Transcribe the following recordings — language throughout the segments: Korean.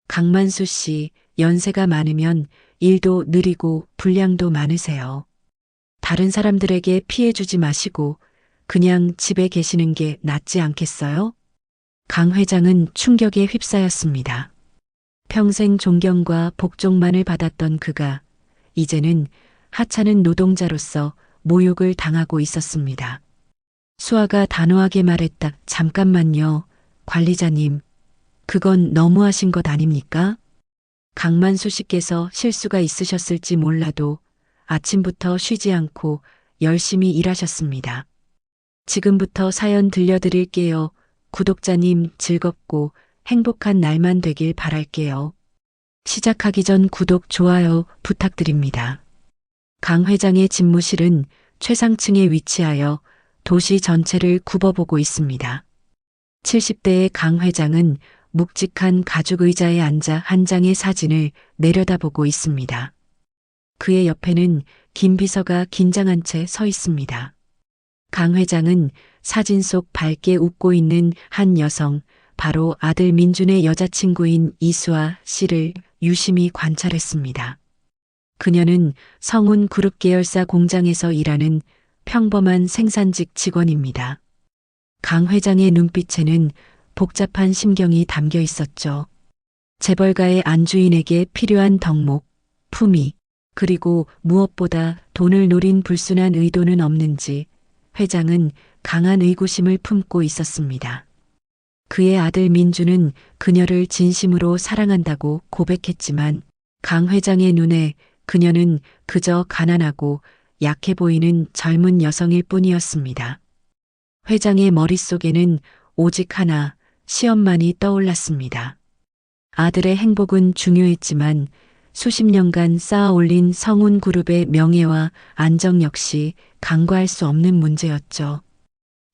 강만수 씨, 연세가 많으면 일도 느리고 분량도 많으세요. 다른 사람들에게 피해 주지 마시고 그냥 집에 계시는 게 낫지 않겠어요? 강 회장은 충격에 휩싸였습니다. 평생 존경과 복종만을 받았던 그가 이제는 하찮은 노동자로서 모욕을 당하고 있었습니다. 수아가 단호하게 말했다. 잠깐만요, 관리자님. 그건 너무하신 것 아닙니까? 강만수 씨께서 실수가 있으셨을지 몰라도 아침부터 쉬지 않고 열심히 일하셨습니다. 지금부터 사연 들려드릴게요. 구독자님 즐겁고 행복한 날만 되길 바랄게요. 시작하기 전 구독, 좋아요 부탁드립니다. 강 회장의 집무실은 최상층에 위치하여 도시 전체를 굽어보고 있습니다. 70대의 강 회장은 묵직한 가죽 의자에 앉아 한 장의 사진을 내려다보고 있습니다. 그의 옆에는 김 비서가 긴장한 채 서 있습니다. 강 회장은 사진 속 밝게 웃고 있는 한 여성, 바로 아들 민준의 여자친구인 이수아 씨를 유심히 관찰했습니다. 그녀는 성운 그룹 계열사 공장에서 일하는 평범한 생산직 직원입니다. 강 회장의 눈빛에는 복잡한 심경이 담겨 있었죠. 재벌가의 안주인에게 필요한 덕목, 품위, 그리고 무엇보다 돈을 노린 불순한 의도는 없는지 회장은 강한 의구심을 품고 있었습니다. 그의 아들 민주는 그녀를 진심으로 사랑한다고 고백했지만 강 회장의 눈에 그녀는 그저 가난하고 약해 보이는 젊은 여성일 뿐이었습니다. 회장의 머릿속에는 오직 하나, 시험만이 떠올랐습니다. 아들의 행복은 중요했지만 수십 년간 쌓아 올린 성운 그룹의 명예와 안정 역시 간과할 수 없는 문제였죠.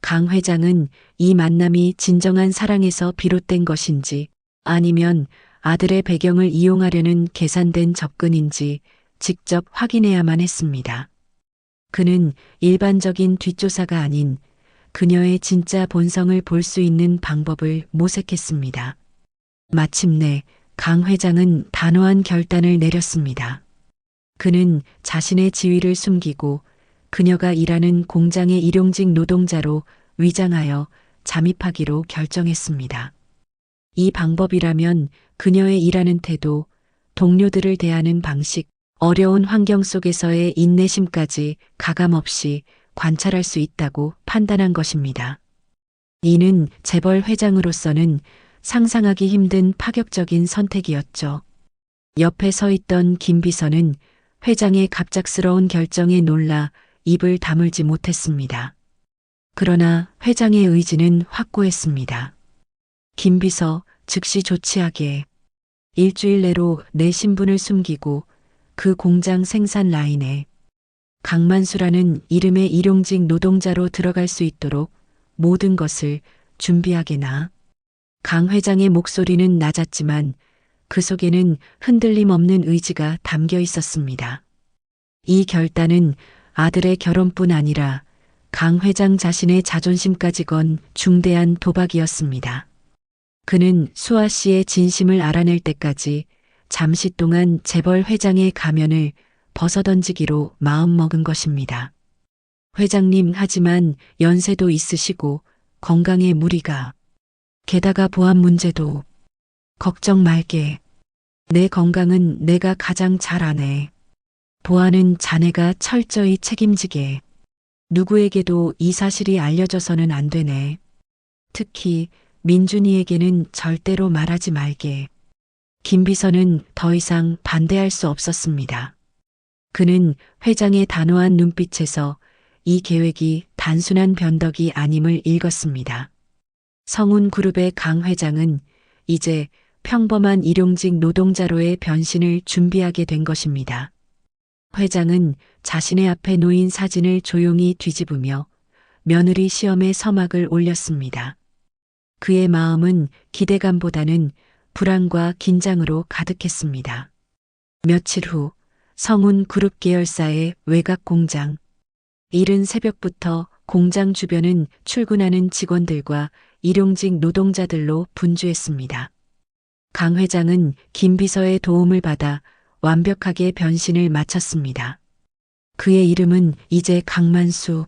강 회장은 이 만남이 진정한 사랑에서 비롯된 것인지 아니면 아들의 배경을 이용하려는 계산된 접근인지 직접 확인해야만 했습니다. 그는 일반적인 뒷조사가 아닌 그녀의 진짜 본성을 볼 수 있는 방법을 모색했습니다. 마침내 강 회장은 단호한 결단을 내렸습니다. 그는 자신의 지위를 숨기고 그녀가 일하는 공장의 일용직 노동자로 위장하여 잠입하기로 결정했습니다. 이 방법이라면 그녀의 일하는 태도, 동료들을 대하는 방식, 어려운 환경 속에서의 인내심까지 가감없이 관찰할 수 있다고 판단한 것입니다. 이는 재벌 회장으로서는 상상하기 힘든 파격적인 선택이었죠. 옆에 서 있던 김 비서는 회장의 갑작스러운 결정에 놀라 입을 다물지 못했습니다. 그러나 회장의 의지는 확고했습니다. 김 비서, 즉시 조치하게. 일주일 내로 내 신분을 숨기고 그 공장 생산 라인에 강만수라는 이름의 일용직 노동자로 들어갈 수 있도록 모든 것을 준비하게나. 강 회장의 목소리는 낮았지만 그 속에는 흔들림 없는 의지가 담겨 있었습니다. 이 결단은 아들의 결혼뿐 아니라 강 회장 자신의 자존심까지 건 중대한 도박이었습니다. 그는 수아 씨의 진심을 알아낼 때까지 잠시 동안 재벌 회장의 가면을 벗어던지기로 마음먹은 것입니다. 회장님, 하지만 연세도 있으시고 건강에 무리가. 게다가 보안 문제도. 걱정 말게. 내 건강은 내가 가장 잘 아네. 보안은 자네가 철저히 책임지게. 누구에게도 이 사실이 알려져서는 안 되네. 특히 민준이에게는 절대로 말하지 말게. 김 비서는 더 이상 반대할 수 없었습니다. 그는 회장의 단호한 눈빛에서 이 계획이 단순한 변덕이 아님을 읽었습니다. 성운 그룹의 강 회장은 이제 평범한 일용직 노동자로의 변신을 준비하게 된 것입니다. 회장은 자신의 앞에 놓인 사진을 조용히 뒤집으며 며느리 시험에 서막을 올렸습니다. 그의 마음은 기대감보다는 불안과 긴장으로 가득했습니다. 며칠 후 성운 그룹 계열사의 외곽 공장. 이른 새벽부터 공장 주변은 출근하는 직원들과 일용직 노동자들로 분주했습니다. 강 회장은 김 비서의 도움을 받아 완벽하게 변신을 마쳤습니다. 그의 이름은 이제 강만수.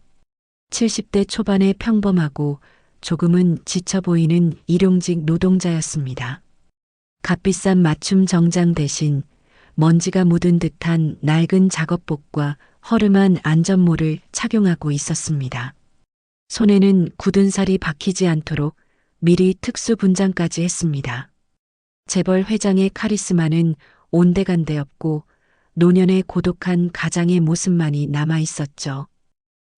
70대 초반의 평범하고 조금은 지쳐 보이는 일용직 노동자였습니다. 값비싼 맞춤 정장 대신 먼지가 묻은 듯한 낡은 작업복과 허름한 안전모를 착용하고 있었습니다. 손에는 굳은 살이 박히지 않도록 미리 특수 분장까지 했습니다. 재벌 회장의 카리스마는 온데간데 없고 노년의 고독한 가장의 모습만이 남아 있었죠.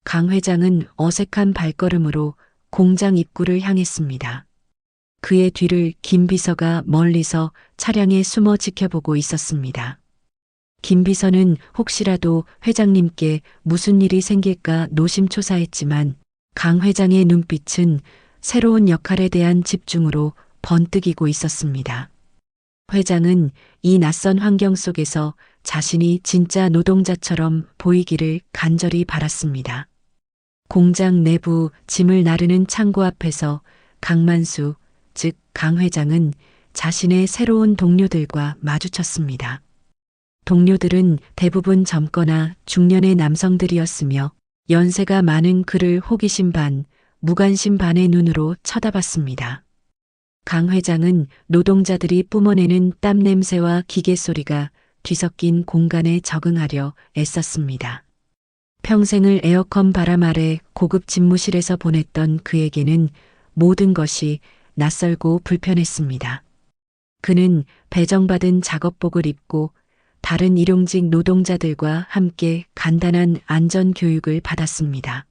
강 회장은 어색한 발걸음으로 공장 입구를 향했습니다. 그의 뒤를 김 비서가 멀리서 차량에 숨어 지켜보고 있었습니다. 김 비서는 혹시라도 회장님께 무슨 일이 생길까 노심초사했지만 강 회장의 눈빛은 새로운 역할에 대한 집중으로 번뜩이고 있었습니다. 회장은 이 낯선 환경 속에서 자신이 진짜 노동자처럼 보이기를 간절히 바랐습니다. 공장 내부 짐을 나르는 창고 앞에서 강만수, 즉 강 회장은 자신의 새로운 동료들과 마주쳤습니다. 동료들은 대부분 젊거나 중년의 남성들이었으며 연세가 많은 그를 호기심 반, 무관심 반의 눈으로 쳐다봤습니다. 강 회장은 노동자들이 뿜어내는 땀 냄새와 기계 소리가 뒤섞인 공간에 적응하려 애썼습니다. 평생을 에어컨 바람 아래 고급 집무실에서 보냈던 그에게는 모든 것이 낯설고 불편했습니다. 그는 배정받은 작업복을 입고 다른 일용직 노동자들과 함께 간단한 안전교육을 받았습니다.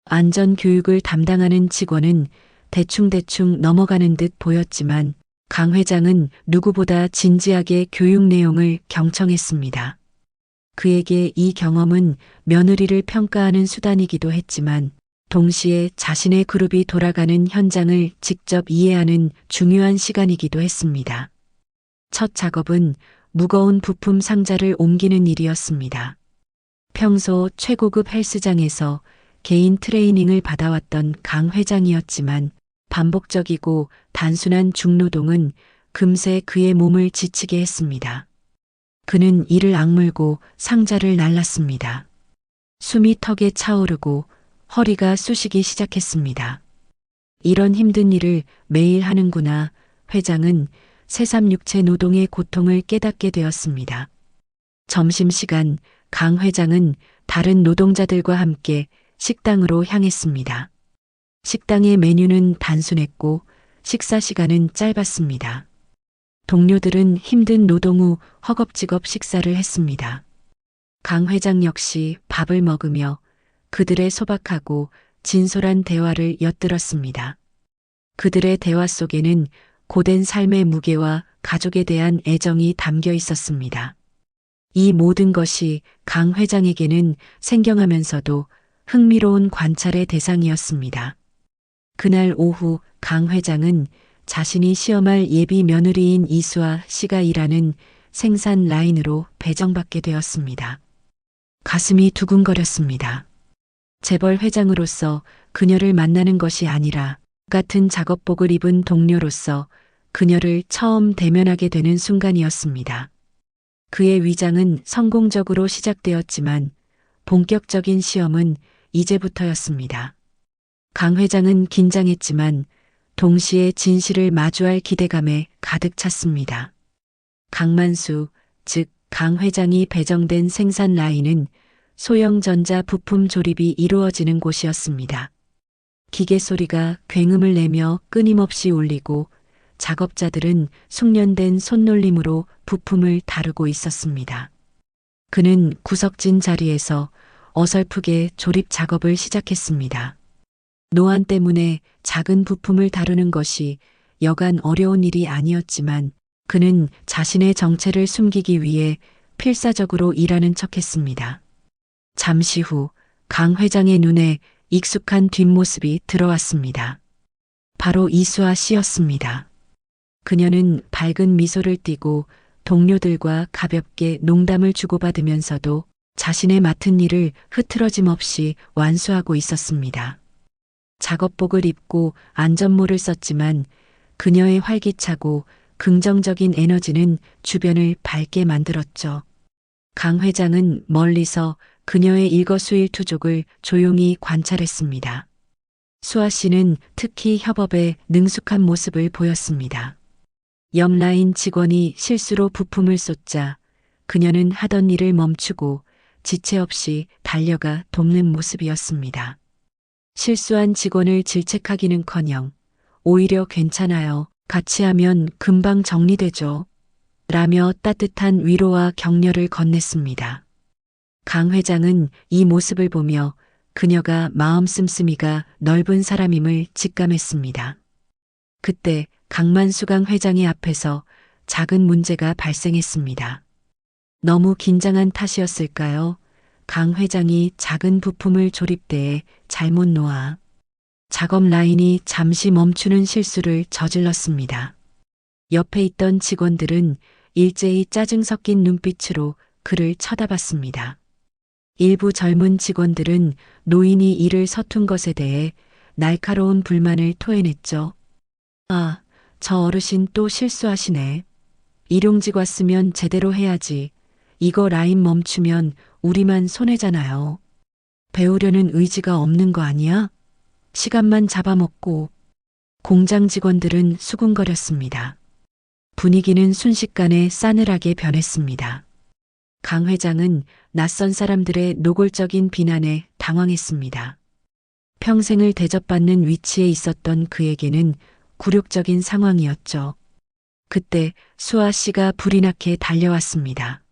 안전교육을 담당하는 직원은 대충대충 넘어가는 듯 보였지만 강 회장은 누구보다 진지하게 교육 내용을 경청했습니다. 그에게 이 경험은 며느리를 평가하는 수단이기도 했지만 동시에 자신의 그룹이 돌아가는 현장을 직접 이해하는 중요한 시간이기도 했습니다. 첫 작업은 무거운 부품 상자를 옮기는 일이었습니다. 평소 최고급 헬스장에서 개인 트레이닝을 받아왔던 강 회장이었지만 반복적이고 단순한 중노동은 금세 그의 몸을 지치게 했습니다. 그는 이를 악물고 상자를 날랐습니다. 숨이 턱에 차오르고 허리가 쑤시기 시작했습니다. 이런 힘든 일을 매일 하는구나. 회장은 새삼육체 노동의 고통을 깨닫게 되었습니다. 점심시간 강 회장은 다른 노동자들과 함께 식당으로 향했습니다. 식당의 메뉴는 단순했고 식사 시간은 짧았습니다. 동료들은 힘든 노동 후 허겁지겁 식사를 했습니다. 강 회장 역시 밥을 먹으며 그들의 소박하고 진솔한 대화를 엿들었습니다. 그들의 대화 속에는 고된 삶의 무게와 가족에 대한 애정이 담겨 있었습니다. 이 모든 것이 강 회장에게는 생경하면서도 흥미로운 관찰의 대상이었습니다. 그날 오후 강 회장은 자신이 시험할 예비 며느리인 이수아 씨가 일하는 생산 라인으로 배정받게 되었습니다. 가슴이 두근거렸습니다. 재벌 회장으로서 그녀를 만나는 것이 아니라 같은 작업복을 입은 동료로서 그녀를 처음 대면하게 되는 순간이었습니다. 그의 위장은 성공적으로 시작되었지만 본격적인 시험은 이제부터였습니다. 강 회장은 긴장했지만 동시에 진실을 마주할 기대감에 가득 찼습니다. 강만수, 즉 강 회장이 배정된 생산 라인은 소형 전자 부품 조립이 이루어지는 곳이었습니다. 기계 소리가 굉음을 내며 끊임없이 울리고 작업자들은 숙련된 손놀림으로 부품을 다루고 있었습니다. 그는 구석진 자리에서 어설프게 조립 작업을 시작했습니다. 노안 때문에 작은 부품을 다루는 것이 여간 어려운 일이 아니었지만 그는 자신의 정체를 숨기기 위해 필사적으로 일하는 척했습니다. 잠시 후 강 회장의 눈에 익숙한 뒷모습이 들어왔습니다. 바로 이수아 씨였습니다. 그녀는 밝은 미소를 띠고 동료들과 가볍게 농담을 주고받으면서도 자신의 맡은 일을 흐트러짐 없이 완수하고 있었습니다. 작업복을 입고 안전모를 썼지만 그녀의 활기차고 긍정적인 에너지는 주변을 밝게 만들었죠. 강 회장은 멀리서 그녀의 일거수일투족을 조용히 관찰했습니다. 수아 씨는 특히 협업에 능숙한 모습을 보였습니다. 옆 라인 직원이 실수로 부품을 쏟자 그녀는 하던 일을 멈추고 지체 없이 달려가 돕는 모습이었습니다. 실수한 직원을 질책하기는커녕 오히려 괜찮아요. 같이 하면 금방 정리되죠. 라며 따뜻한 위로와 격려를 건넸습니다. 강 회장은 이 모습을 보며 그녀가 마음 씀씀이가 넓은 사람임을 직감했습니다. 그때 강만수강 회장의 앞에서 작은 문제가 발생했습니다. 너무 긴장한 탓이었을까요? 강 회장이 작은 부품을 조립대에 잘못 놓아 작업 라인이 잠시 멈추는 실수를 저질렀습니다. 옆에 있던 직원들은 일제히 짜증 섞인 눈빛으로 그를 쳐다봤습니다. 일부 젊은 직원들은 노인이 일을 서툰 것에 대해 날카로운 불만을 토해냈죠. 아, 저 어르신 또 실수하시네. 일용직 왔으면 제대로 해야지. 이거 라인 멈추면 우리만 손해잖아요. 배우려는 의지가 없는 거 아니야? 시간만 잡아먹고. 공장 직원들은 수군거렸습니다. 분위기는 순식간에 싸늘하게 변했습니다. 강 회장은 낯선 사람들의 노골적인 비난에 당황했습니다. 평생을 대접받는 위치에 있었던 그에게는 굴욕적인 상황이었죠. 그때 수아 씨가 불이 나게 달려왔습니다.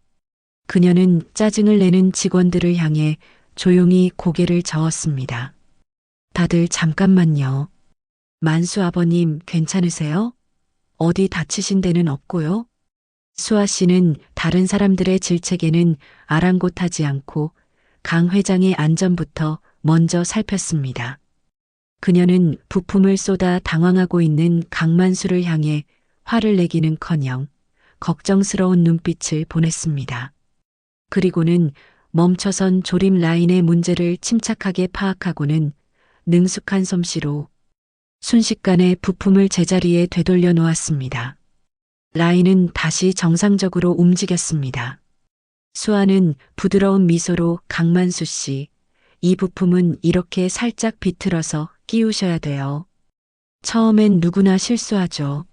그녀는 짜증을 내는 직원들을 향해 조용히 고개를 저었습니다. 다들 잠깐만요. 만수 아버님 괜찮으세요? 어디 다치신 데는 없고요? 수아 씨는 다른 사람들의 질책에는 아랑곳하지 않고 강 회장의 안전부터 먼저 살폈습니다. 그녀는 부품을 쏟아 당황하고 있는 강만수를 향해 화를 내기는커녕 걱정스러운 눈빛을 보냈습니다. 그리고는 멈춰선 조립 라인의 문제를 침착하게 파악하고는 능숙한 솜씨로 순식간에 부품을 제자리에 되돌려 놓았습니다. 라인은 다시 정상적으로 움직였습니다. 수아는 부드러운 미소로 강만수 씨, 이 부품은 이렇게 살짝 비틀어서 끼우셔야 돼요. 처음엔 누구나 실수하죠.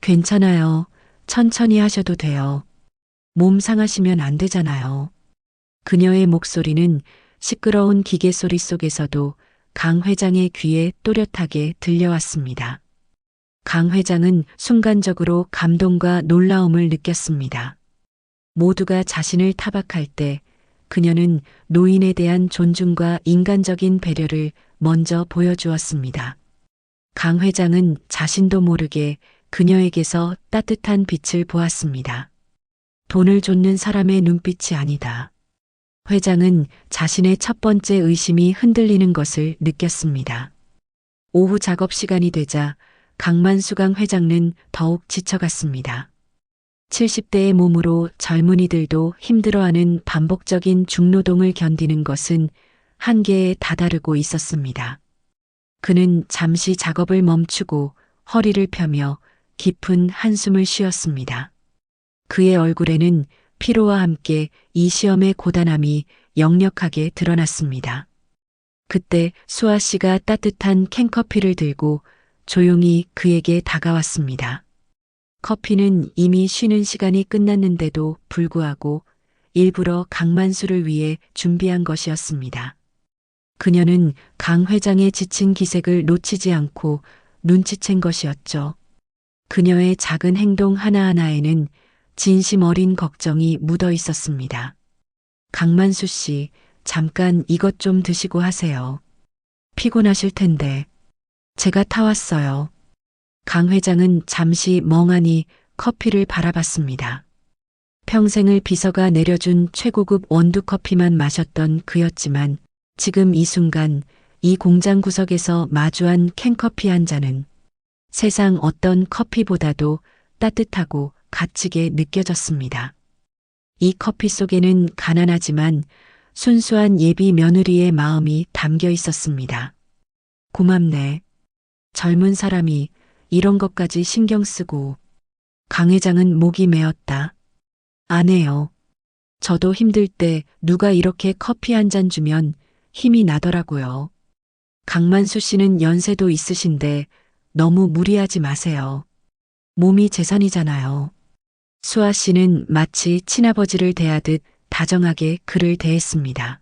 괜찮아요. 천천히 하셔도 돼요. 몸 상하시면 안 되잖아요. 그녀의 목소리는 시끄러운 기계 소리 속에서도 강 회장의 귀에 또렷하게 들려왔습니다. 강 회장은 순간적으로 감동과 놀라움을 느꼈습니다. 모두가 자신을 타박할 때 그녀는 노인에 대한 존중과 인간적인 배려를 먼저 보여주었습니다. 강 회장은 자신도 모르게 그녀에게서 따뜻한 빛을 보았습니다. 돈을 쫓는 사람의 눈빛이 아니다. 회장은 자신의 첫 번째 의심이 흔들리는 것을 느꼈습니다. 오후 작업 시간이 되자 강만수강 회장은 더욱 지쳐갔습니다. 70대의 몸으로 젊은이들도 힘들어하는 반복적인 중노동을 견디는 것은 한계에 다다르고 있었습니다. 그는 잠시 작업을 멈추고 허리를 펴며 깊은 한숨을 쉬었습니다. 그의 얼굴에는 피로와 함께 이 시험의 고단함이 역력하게 드러났습니다. 그때 수아 씨가 따뜻한 캔커피를 들고 조용히 그에게 다가왔습니다. 커피는 이미 쉬는 시간이 끝났는데도 불구하고 일부러 강만수를 위해 준비한 것이었습니다. 그녀는 강 회장의 지친 기색을 놓치지 않고 눈치챈 것이었죠. 그녀의 작은 행동 하나하나에는 진심 어린 걱정이 묻어 있었습니다. 강만수 씨, 잠깐 이것 좀 드시고 하세요. 피곤하실 텐데. 제가 타왔어요. 강 회장은 잠시 멍하니 커피를 바라봤습니다. 평생을 비서가 내려준 최고급 원두커피만 마셨던 그였지만 지금 이 순간 이 공장 구석에서 마주한 캔커피 한 잔은 세상 어떤 커피보다도 따뜻하고 값지게 느껴졌습니다. 이 커피 속에는 가난하지만 순수한 예비 며느리의 마음이 담겨 있었습니다. 고맙네. 젊은 사람이 이런 것까지 신경 쓰고 강 회장은 목이 메었다. 안 해요. 저도 힘들 때 누가 이렇게 커피 한 잔 주면 힘이 나더라고요. 강만수 씨는 연세도 있으신데 너무 무리하지 마세요. 몸이 재산이잖아요. 수아 씨는 마치 친아버지를 대하듯 다정하게 그를 대했습니다.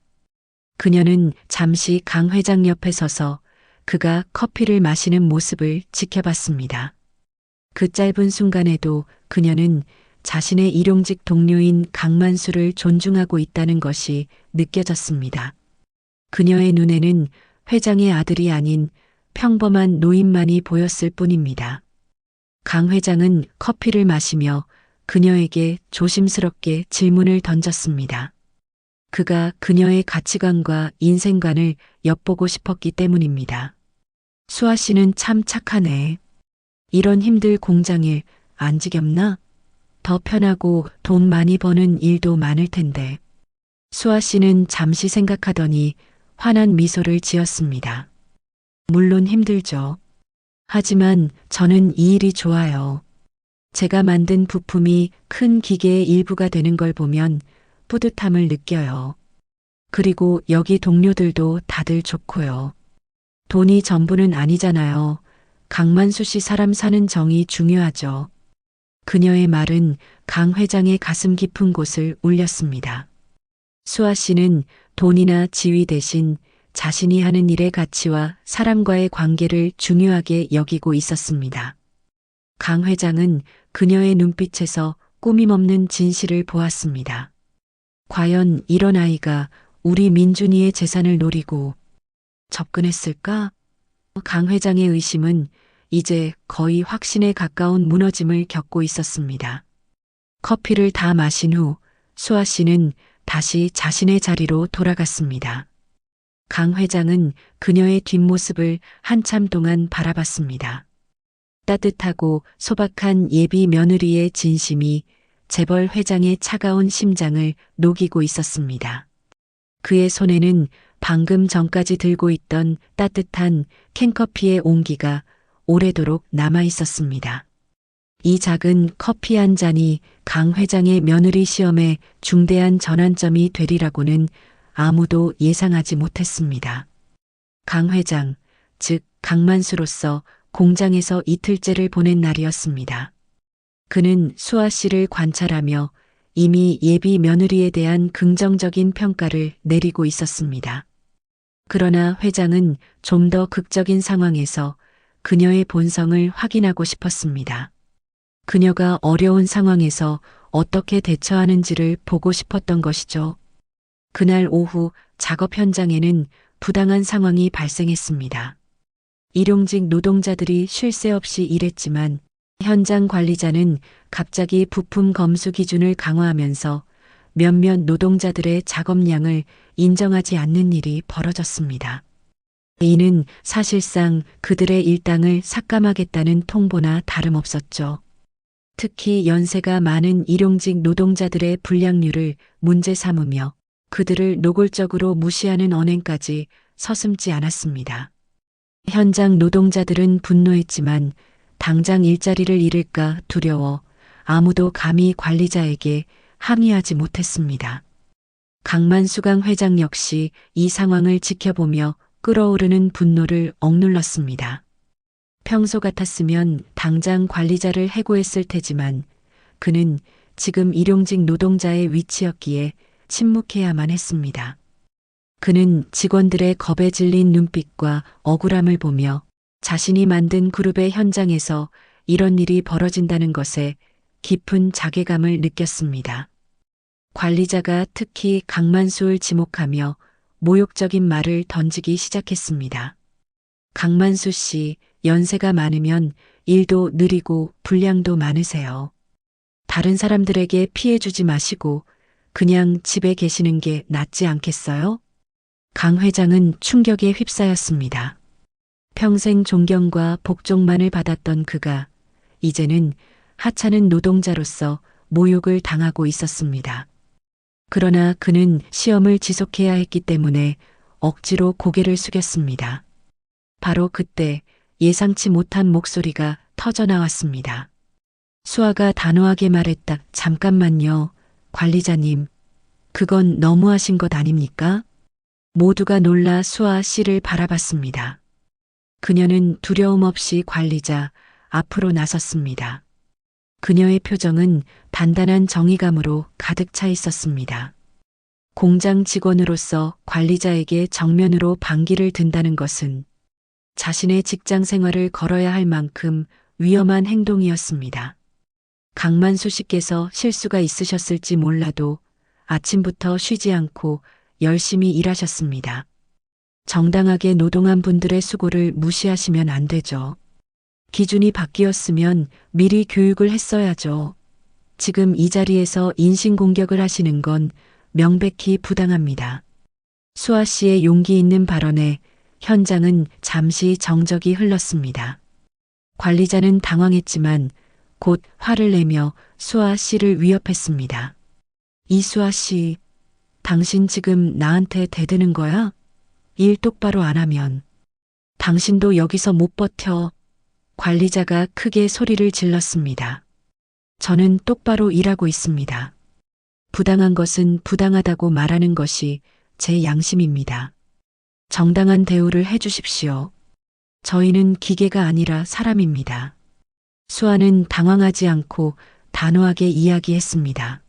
그녀는 잠시 강 회장 옆에 서서 그가 커피를 마시는 모습을 지켜봤습니다. 그 짧은 순간에도 그녀는 자신의 일용직 동료인 강만수를 존중하고 있다는 것이 느껴졌습니다. 그녀의 눈에는 회장의 아들이 아닌 평범한 노인만이 보였을 뿐입니다. 강 회장은 커피를 마시며 그녀에게 조심스럽게 질문을 던졌습니다. 그가 그녀의 가치관과 인생관을 엿보고 싶었기 때문입니다. 수아 씨는 참 착하네. 이런 힘들 공장일 안 지겹나? 더 편하고 돈 많이 버는 일도 많을 텐데. 수아 씨는 잠시 생각하더니 환한 미소를 지었습니다. 물론 힘들죠. 하지만 저는 이 일이 좋아요. 제가 만든 부품이 큰 기계의 일부가 되는 걸 보면 뿌듯함을 느껴요. 그리고 여기 동료들도 다들 좋고요. 돈이 전부는 아니잖아요. 강만수 씨 사람 사는 정이 중요하죠. 그녀의 말은 강 회장의 가슴 깊은 곳을 울렸습니다. 수아 씨는 돈이나 지위 대신 자신이 하는 일의 가치와 사람과의 관계를 중요하게 여기고 있었습니다. 강 회장은 그녀의 눈빛에서 꾸밈없는 진실을 보았습니다. 과연 이런 아이가 우리 민준이의 재산을 노리고 접근했을까? 강 회장의 의심은 이제 거의 확신에 가까운 무너짐을 겪고 있었습니다. 커피를 다 마신 후 수아 씨는 다시 자신의 자리로 돌아갔습니다. 강 회장은 그녀의 뒷모습을 한참 동안 바라봤습니다. 따뜻하고 소박한 예비 며느리의 진심이 재벌 회장의 차가운 심장을 녹이고 있었습니다. 그의 손에는 방금 전까지 들고 있던 따뜻한 캔커피의 온기가 오래도록 남아 있었습니다. 이 작은 커피 한 잔이 강 회장의 며느리 시험에 중대한 전환점이 되리라고는 아무도 예상하지 못했습니다. 강 회장, 즉 강만수로서 공장에서 이틀째를 보낸 날이었습니다. 그는 수아 씨를 관찰하며 이미 예비 며느리에 대한 긍정적인 평가를 내리고 있었습니다. 그러나 회장은 좀 더 극적인 상황에서 그녀의 본성을 확인하고 싶었습니다. 그녀가 어려운 상황에서 어떻게 대처하는지를 보고 싶었던 것이죠. 그날 오후 작업 현장에는 부당한 상황이 발생했습니다. 일용직 노동자들이 쉴 새 없이 일했지만 현장 관리자는 갑자기 부품 검수 기준을 강화하면서 몇몇 노동자들의 작업량을 인정하지 않는 일이 벌어졌습니다. 이는 사실상 그들의 일당을 삭감하겠다는 통보나 다름없었죠. 특히 연세가 많은 일용직 노동자들의 불량률을 문제 삼으며 그들을 노골적으로 무시하는 언행까지 서슴지 않았습니다. 현장 노동자들은 분노했지만 당장 일자리를 잃을까 두려워 아무도 감히 관리자에게 항의하지 못했습니다. 강만수강 회장 역시 이 상황을 지켜보며 끓어오르는 분노를 억눌렀습니다. 평소 같았으면 당장 관리자를 해고했을 테지만 그는 지금 일용직 노동자의 위치였기에 침묵해야만 했습니다. 그는 직원들의 겁에 질린 눈빛과 억울함을 보며 자신이 만든 그룹의 현장에서 이런 일이 벌어진다는 것에 깊은 자괴감을 느꼈습니다. 관리자가 특히 강만수를 지목하며 모욕적인 말을 던지기 시작했습니다. 강만수 씨, 연세가 많으면 일도 느리고 분량도 많으세요. 다른 사람들에게 피해 주지 마시고 그냥 집에 계시는 게 낫지 않겠어요? 강 회장은 충격에 휩싸였습니다. 평생 존경과 복종만을 받았던 그가 이제는 하찮은 노동자로서 모욕을 당하고 있었습니다. 그러나 그는 시험을 지속해야 했기 때문에 억지로 고개를 숙였습니다. 바로 그때 예상치 못한 목소리가 터져 나왔습니다. 수아가 단호하게 말했다. 잠깐만요, 관리자님. 그건 너무하신 것 아닙니까? 모두가 놀라 수아 씨를 바라봤습니다. 그녀는 두려움 없이 관리자 앞으로 나섰습니다. 그녀의 표정은 단단한 정의감으로 가득 차 있었습니다. 공장 직원으로서 관리자에게 정면으로 반기를 든다는 것은 자신의 직장 생활을 걸어야 할 만큼 위험한 행동이었습니다. 강만수 씨께서 실수가 있으셨을지 몰라도 아침부터 쉬지 않고 열심히 일하셨습니다. 정당하게 노동한 분들의 수고를 무시하시면 안 되죠. 기준이 바뀌었으면 미리 교육을 했어야죠. 지금 이 자리에서 인신공격을 하시는 건 명백히 부당합니다. 수아 씨의 용기 있는 발언에 현장은 잠시 정적이 흘렀습니다. 관리자는 당황했지만 곧 화를 내며 수아 씨를 위협했습니다. 이수아 씨, 당신 지금 나한테 대드는 거야? 일 똑바로 안 하면 당신도 여기서 못 버텨. 관리자가 크게 소리를 질렀습니다. 저는 똑바로 일하고 있습니다. 부당한 것은 부당하다고 말하는 것이 제 양심입니다. 정당한 대우를 해주십시오. 저희는 기계가 아니라 사람입니다. 수아는 당황하지 않고 단호하게 이야기했습니다.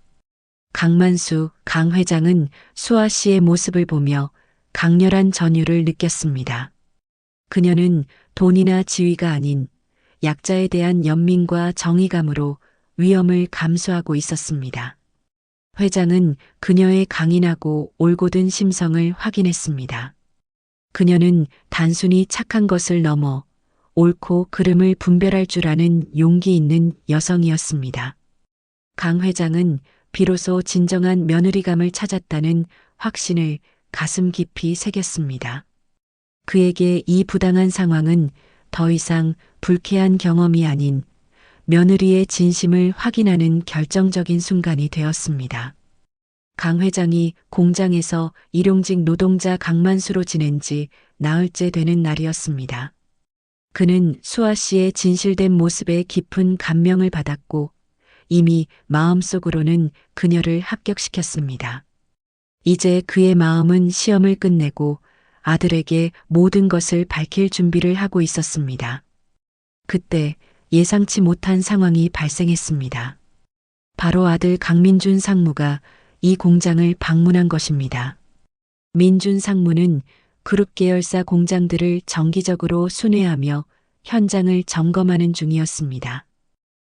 강만수, 강 회장은 수아 씨의 모습을 보며 강렬한 전율을 느꼈습니다. 그녀는 돈이나 지위가 아닌 약자에 대한 연민과 정의감으로 위험을 감수하고 있었습니다. 회장은 그녀의 강인하고 올곧은 심성을 확인했습니다. 그녀는 단순히 착한 것을 넘어 옳고 그름을 분별할 줄 아는 용기 있는 여성이었습니다. 강 회장은 비로소 진정한 며느리감을 찾았다는 확신을 가슴 깊이 새겼습니다. 그에게 이 부당한 상황은 더 이상 불쾌한 경험이 아닌 며느리의 진심을 확인하는 결정적인 순간이 되었습니다. 강 회장이 공장에서 일용직 노동자 강만수로 지낸 지 나흘째 되는 날이었습니다. 그는 수아 씨의 진실된 모습에 깊은 감명을 받았고 이미 마음속으로는 그녀를 합격시켰습니다. 이제 그의 마음은 시험을 끝내고 아들에게 모든 것을 밝힐 준비를 하고 있었습니다. 그때 예상치 못한 상황이 발생했습니다. 바로 아들 강민준 상무가 이 공장을 방문한 것입니다. 민준 상무는 그룹 계열사 공장들을 정기적으로 순회하며 현장을 점검하는 중이었습니다.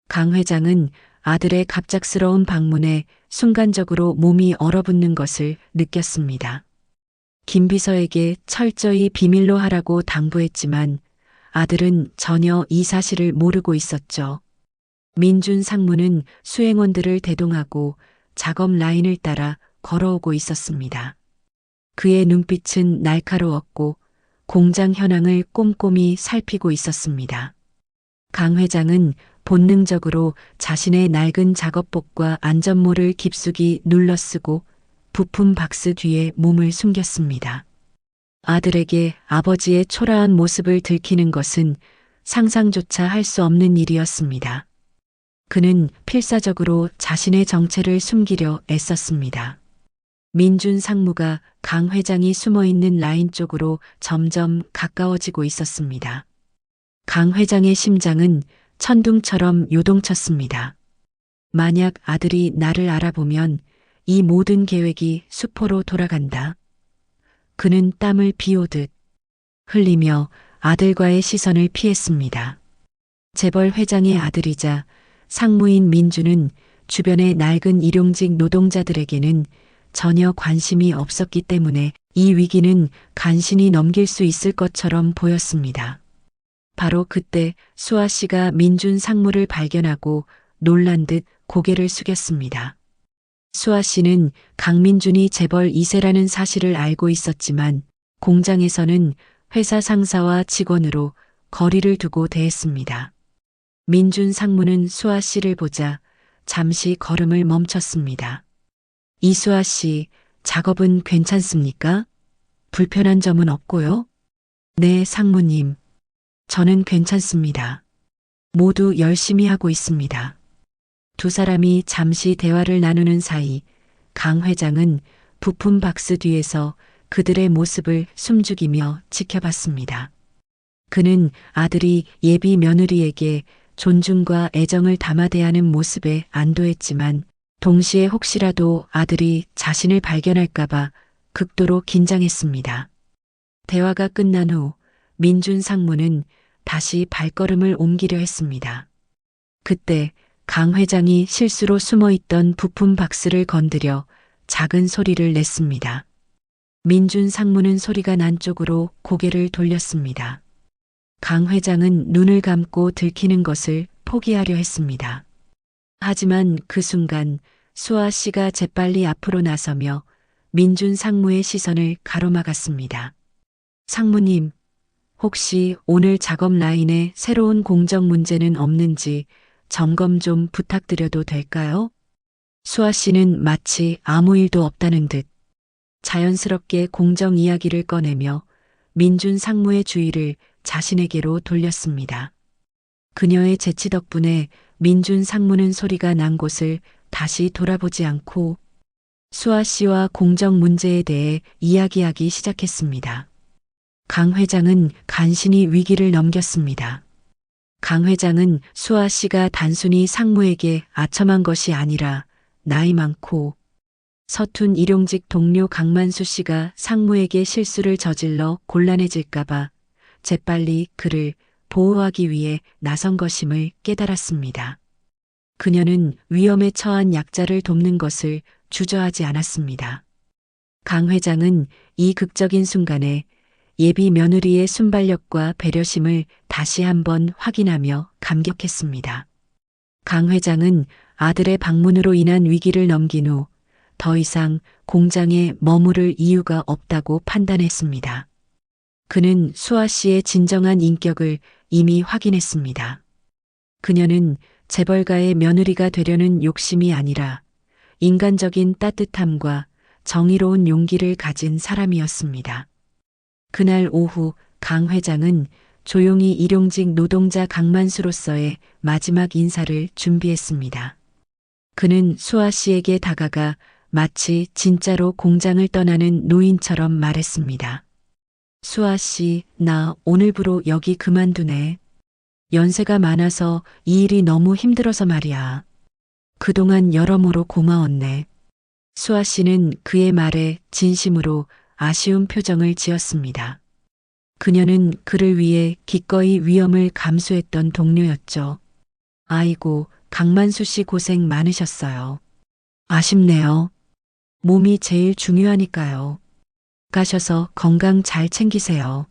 강 회장은 아들의 갑작스러운 방문에 순간적으로 몸이 얼어붙는 것을 느꼈습니다. 김 비서에게 철저히 비밀로 하라고 당부했지만 아들은 전혀 이 사실을 모르고 있었죠. 민준 상무는 수행원들을 대동하고 작업 라인을 따라 걸어오고 있었습니다. 그의 눈빛은 날카로웠고 공장 현황을 꼼꼼히 살피고 있었습니다. 강 회장은 본능적으로 자신의 낡은 작업복과 안전모를 깊숙이 눌러쓰고 부품 박스 뒤에 몸을 숨겼습니다. 아들에게 아버지의 초라한 모습을 들키는 것은 상상조차 할 수 없는 일이었습니다. 그는 필사적으로 자신의 정체를 숨기려 애썼습니다. 민준 상무가 강 회장이 숨어 있는 라인 쪽으로 점점 가까워지고 있었습니다. 강 회장의 심장은 천둥처럼 요동쳤습니다. 만약 아들이 나를 알아보면 이 모든 계획이 수포로 돌아간다. 그는 땀을 비오듯 흘리며 아들과의 시선을 피했습니다. 재벌 회장의 아들이자 상무인 민주는 주변의 낡은 일용직 노동자들에게는 전혀 관심이 없었기 때문에 이 위기는 간신히 넘길 수 있을 것처럼 보였습니다. 바로 그때 수아 씨가 민준 상무를 발견하고 놀란 듯 고개를 숙였습니다. 수아 씨는 강민준이 재벌 2세라는 사실을 알고 있었지만 공장에서는 회사 상사와 직원으로 거리를 두고 대했습니다. 민준 상무는 수아 씨를 보자 잠시 걸음을 멈췄습니다. 이수아 씨, 작업은 괜찮습니까? 불편한 점은 없고요? 네, 상무님. 저는 괜찮습니다. 모두 열심히 하고 있습니다. 두 사람이 잠시 대화를 나누는 사이 강 회장은 부품 박스 뒤에서 그들의 모습을 숨죽이며 지켜봤습니다. 그는 아들이 예비 며느리에게 존중과 애정을 담아 대하는 모습에 안도했지만 동시에 혹시라도 아들이 자신을 발견할까봐 극도로 긴장했습니다. 대화가 끝난 후 민준 상무는 다시 발걸음을 옮기려 했습니다. 그때 강 회장이 실수로 숨어있던 부품 박스를 건드려 작은 소리를 냈습니다. 민준 상무는 소리가 난 쪽으로 고개를 돌렸습니다. 강 회장은 눈을 감고 들키는 것을 포기하려 했습니다. 하지만 그 순간 수아 씨가 재빨리 앞으로 나서며 민준 상무의 시선을 가로막았습니다. 상무님, 혹시 오늘 작업 라인에 새로운 공정 문제는 없는지 점검 좀 부탁드려도 될까요? 수아 씨는 마치 아무 일도 없다는 듯 자연스럽게 공정 이야기를 꺼내며 민준 상무의 주의를 자신에게로 돌렸습니다. 그녀의 재치 덕분에 민준 상무는 소리가 난 곳을 다시 돌아보지 않고 수아 씨와 공정 문제에 대해 이야기하기 시작했습니다. 강 회장은 간신히 위기를 넘겼습니다. 강 회장은 수아 씨가 단순히 상무에게 아첨한 것이 아니라 나이 많고 서툰 일용직 동료 강만수 씨가 상무에게 실수를 저질러 곤란해질까봐 재빨리 그를 보호하기 위해 나선 것임을 깨달았습니다. 그녀는 위험에 처한 약자를 돕는 것을 주저하지 않았습니다. 강 회장은 이 극적인 순간에 예비 며느리의 순발력과 배려심을 다시 한번 확인하며 감격했습니다. 강 회장은 아들의 방문으로 인한 위기를 넘긴 후 더 이상 공장에 머무를 이유가 없다고 판단했습니다. 그는 수아 씨의 진정한 인격을 이미 확인했습니다. 그녀는 재벌가의 며느리가 되려는 욕심이 아니라 인간적인 따뜻함과 정의로운 용기를 가진 사람이었습니다. 그날 오후 강 회장은 조용히 일용직 노동자 강만수로서의 마지막 인사를 준비했습니다. 그는 수아 씨에게 다가가 마치 진짜로 공장을 떠나는 노인처럼 말했습니다. 수아 씨, 나 오늘부로 여기 그만두네. 연세가 많아서 이 일이 너무 힘들어서 말이야. 그동안 여러모로 고마웠네. 수아 씨는 그의 말에 진심으로 아쉬운 표정을 지었습니다. 그녀는 그를 위해 기꺼이 위험을 감수했던 동료였죠. 아이고, 강만수 씨 고생 많으셨어요. 아쉽네요. 몸이 제일 중요하니까요. 가셔서 건강 잘 챙기세요.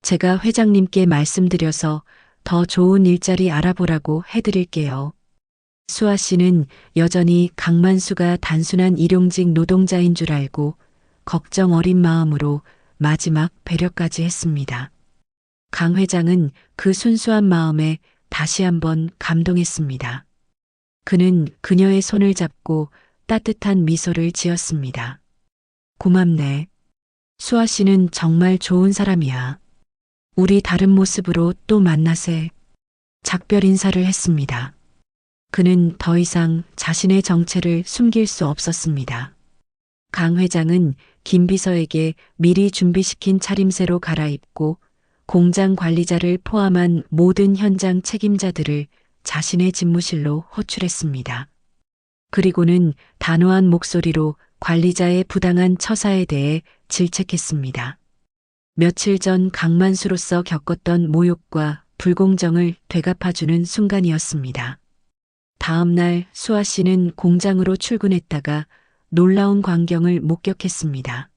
제가 회장님께 말씀드려서 더 좋은 일자리 알아보라고 해드릴게요. 수아 씨는 여전히 강만수가 단순한 일용직 노동자인 줄 알고 걱정 어린 마음으로 마지막 배려까지 했습니다. 강 회장은 그 순수한 마음에 다시 한번 감동했습니다. 그는 그녀의 손을 잡고 따뜻한 미소를 지었습니다. 고맙네. 수아 씨는 정말 좋은 사람이야. 우리 다른 모습으로 또 만나세. 작별 인사를 했습니다. 그는 더 이상 자신의 정체를 숨길 수 없었습니다. 강 회장은 김 비서에게 미리 준비시킨 차림새로 갈아입고 공장 관리자를 포함한 모든 현장 책임자들을 자신의 집무실로 호출했습니다. 그리고는 단호한 목소리로 관리자의 부당한 처사에 대해 질책했습니다. 며칠 전 강만수로서 겪었던 모욕과 불공정을 되갚아주는 순간이었습니다. 다음 날 수아 씨는 공장으로 출근했다가 놀라운 광경을 목격했습니다.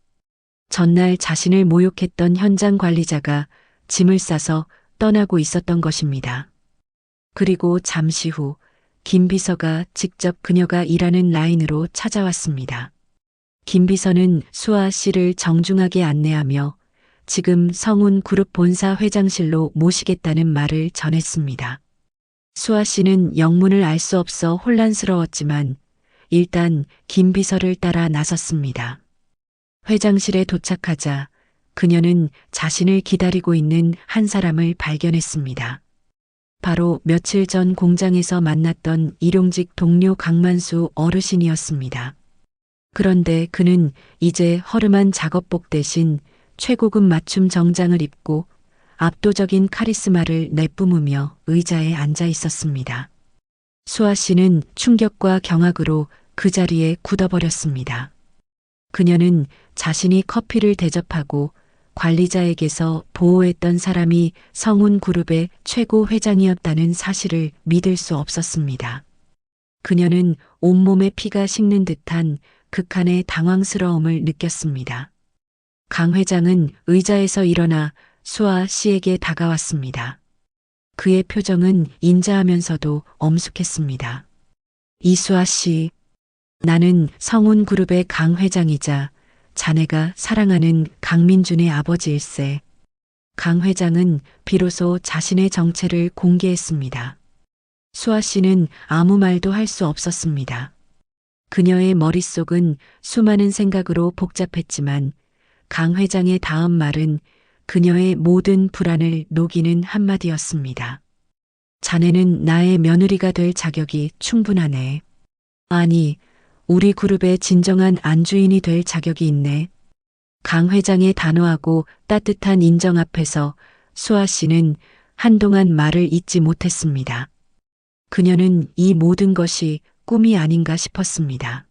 전날 자신을 모욕했던 현장 관리자가 짐을 싸서 떠나고 있었던 것입니다. 그리고 잠시 후 김 비서가 직접 그녀가 일하는 라인으로 찾아왔습니다. 김 비서는 수아 씨를 정중하게 안내하며 지금 성운 그룹 본사 회장실로 모시겠다는 말을 전했습니다. 수아 씨는 영문을 알 수 없어 혼란스러웠지만 일단 김 비서를 따라 나섰습니다. 회장실에 도착하자 그녀는 자신을 기다리고 있는 한 사람을 발견했습니다. 바로 며칠 전 공장에서 만났던 일용직 동료 강만수 어르신이었습니다. 그런데 그는 이제 허름한 작업복 대신 최고급 맞춤 정장을 입고 압도적인 카리스마를 내뿜으며 의자에 앉아 있었습니다. 수아 씨는 충격과 경악으로 그 자리에 굳어버렸습니다. 그녀는 자신이 커피를 대접하고 관리자에게서 보호했던 사람이 성운그룹의 최고 회장이었다는 사실을 믿을 수 없었습니다. 그녀는 온몸에 피가 식는 듯한 극한의 당황스러움을 느꼈습니다. 강 회장은 의자에서 일어나 수아 씨에게 다가왔습니다. 그의 표정은 인자하면서도 엄숙했습니다. 이수아 씨, 나는 성운그룹의 강 회장이자 자네가 사랑하는 강민준의 아버지일세. 강 회장은 비로소 자신의 정체를 공개했습니다. 수아 씨는 아무 말도 할 수 없었습니다. 그녀의 머릿속은 수많은 생각으로 복잡했지만 강 회장의 다음 말은 그녀의 모든 불안을 녹이는 한마디였습니다. 자네는 나의 며느리가 될 자격이 충분하네. 아니, 우리 그룹의 진정한 안주인이 될 자격이 있네. 강 회장의 단호하고 따뜻한 인정 앞에서 수아 씨는 한동안 말을 잇지 못했습니다. 그녀는 이 모든 것이 꿈이 아닌가 싶었습니다.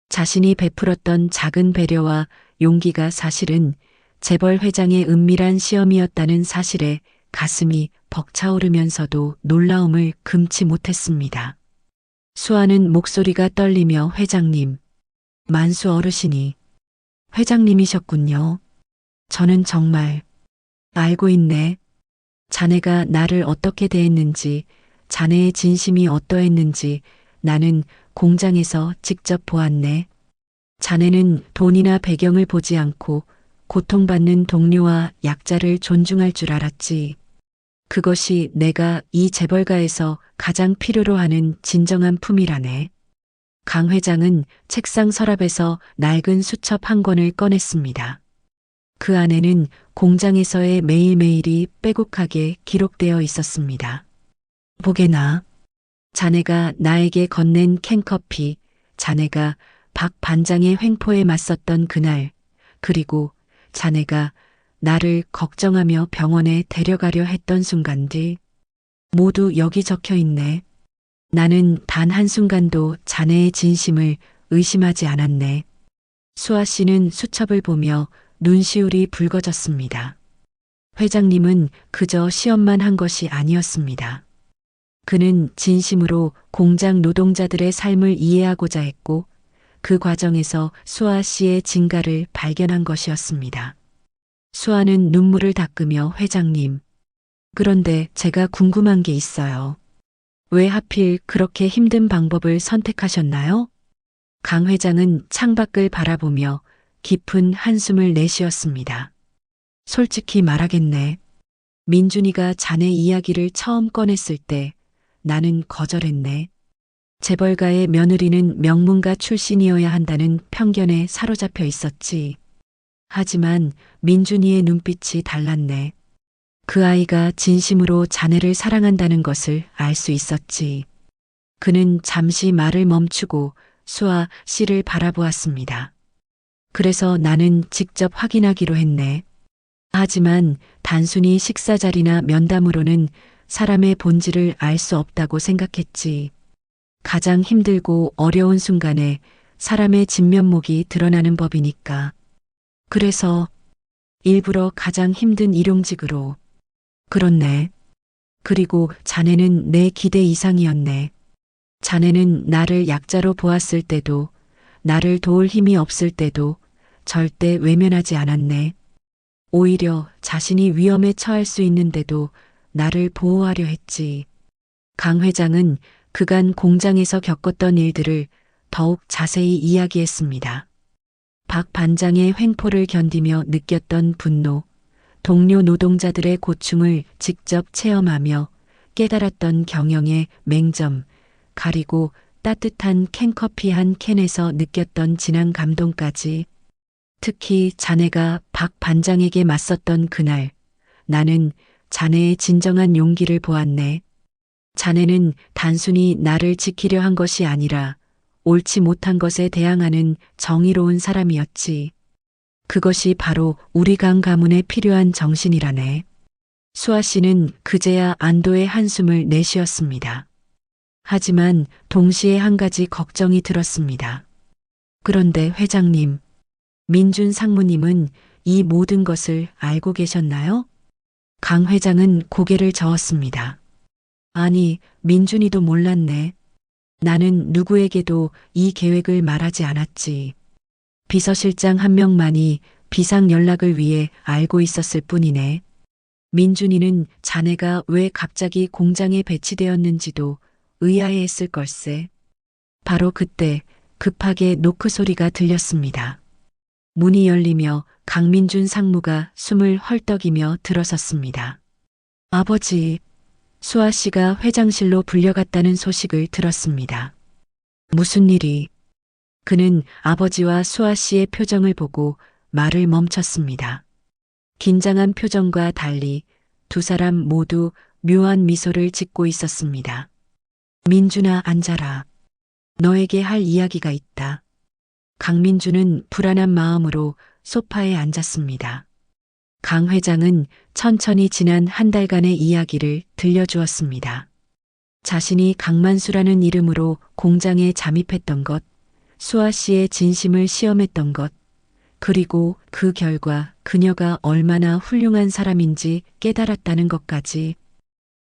자신이 베풀었던 작은 배려와 용기가 사실은 재벌 회장의 은밀한 시험이었다는 사실에 가슴이 벅차오르면서도 놀라움을 금치 못했습니다. 수아는 목소리가 떨리며 회장님, 만수 어르신이 회장님이셨군요. 저는 정말 알고 있네. 자네가 나를 어떻게 대했는지, 자네의 진심이 어떠했는지 나는 공장에서 직접 보았네. 자네는 돈이나 배경을 보지 않고 고통받는 동료와 약자를 존중할 줄 알았지. 그것이 내가 이 재벌가에서 가장 필요로 하는 진정한 품이라네. 강 회장은 책상 서랍에서 낡은 수첩 한 권을 꺼냈습니다. 그 안에는 공장에서의 매일매일이 빼곡하게 기록되어 있었습니다. 보게나. 자네가 나에게 건넨 캔커피, 자네가 박 반장의 횡포에 맞섰던 그날, 그리고 자네가 나를 걱정하며 병원에 데려가려 했던 순간들, 모두 여기 적혀 있네. 나는 단 한순간도 자네의 진심을 의심하지 않았네. 수아 씨는 수첩을 보며 눈시울이 붉어졌습니다. 회장님은 그저 시험만 한 것이 아니었습니다. 그는 진심으로 공장 노동자들의 삶을 이해하고자 했고 그 과정에서 수아 씨의 진가를 발견한 것이었습니다. 수아는 눈물을 닦으며 회장님, 그런데 제가 궁금한 게 있어요. 왜 하필 그렇게 힘든 방법을 선택하셨나요? 강 회장은 창밖을 바라보며 깊은 한숨을 내쉬었습니다. 솔직히 말하겠네. 민준이가 자네 이야기를 처음 꺼냈을 때 나는 거절했네. 재벌가의 며느리는 명문가 출신이어야 한다는 편견에 사로잡혀 있었지. 하지만 민준이의 눈빛이 달랐네. 그 아이가 진심으로 자네를 사랑한다는 것을 알 수 있었지. 그는 잠시 말을 멈추고 수아 씨를 바라보았습니다. 그래서 나는 직접 확인하기로 했네. 하지만 단순히 식사 자리나 면담으로는 사람의 본질을 알 수 없다고 생각했지. 가장 힘들고 어려운 순간에 사람의 진면목이 드러나는 법이니까. 그래서 일부러 가장 힘든 일용직으로. 그렇네. 그리고 자네는 내 기대 이상이었네. 자네는 나를 약자로 보았을 때도, 나를 도울 힘이 없을 때도 절대 외면하지 않았네. 오히려 자신이 위험에 처할 수 있는데도 나를 보호하려 했지. 강 회장은 그간 공장에서 겪었던 일들을 더욱 자세히 이야기했습니다. 박 반장의 횡포를 견디며 느꼈던 분노, 동료 노동자들의 고충을 직접 체험하며 깨달았던 경영의 맹점, 가리고 따뜻한 캔커피 한 캔에서 느꼈던 진한 감동까지. 특히 자네가 박 반장에게 맞섰던 그날, 나는 자네의 진정한 용기를 보았네. 자네는 단순히 나를 지키려 한 것이 아니라 옳지 못한 것에 대항하는 정의로운 사람이었지. 그것이 바로 우리 강 가문에 필요한 정신이라네. 수아 씨는 그제야 안도의 한숨을 내쉬었습니다. 하지만 동시에 한 가지 걱정이 들었습니다. 그런데 회장님, 민준 상무님은 이 모든 것을 알고 계셨나요? 강 회장은 고개를 저었습니다. 아니, 민준이도 몰랐네. 나는 누구에게도 이 계획을 말하지 않았지. 비서실장 한 명만이 비상 연락을 위해 알고 있었을 뿐이네. 민준이는 자네가 왜 갑자기 공장에 배치되었는지도 의아해했을 걸세. 바로 그때 급하게 노크 소리가 들렸습니다. 문이 열리며 강민준 상무가 숨을 헐떡이며 들어섰습니다. 아버지, 수아 씨가 회장실로 불려갔다는 소식을 들었습니다. 무슨 일이? 그는 아버지와 수아 씨의 표정을 보고 말을 멈췄습니다. 긴장한 표정과 달리 두 사람 모두 묘한 미소를 짓고 있었습니다. 민준아, 앉아라. 너에게 할 이야기가 있다. 강민준은 불안한 마음으로 소파에 앉았습니다. 강 회장은 천천히 지난 한 달간의 이야기를 들려주었습니다. 자신이 강만수라는 이름으로 공장에 잠입했던 것, 수아 씨의 진심을 시험했던 것, 그리고 그 결과 그녀가 얼마나 훌륭한 사람인지 깨달았다는 것까지.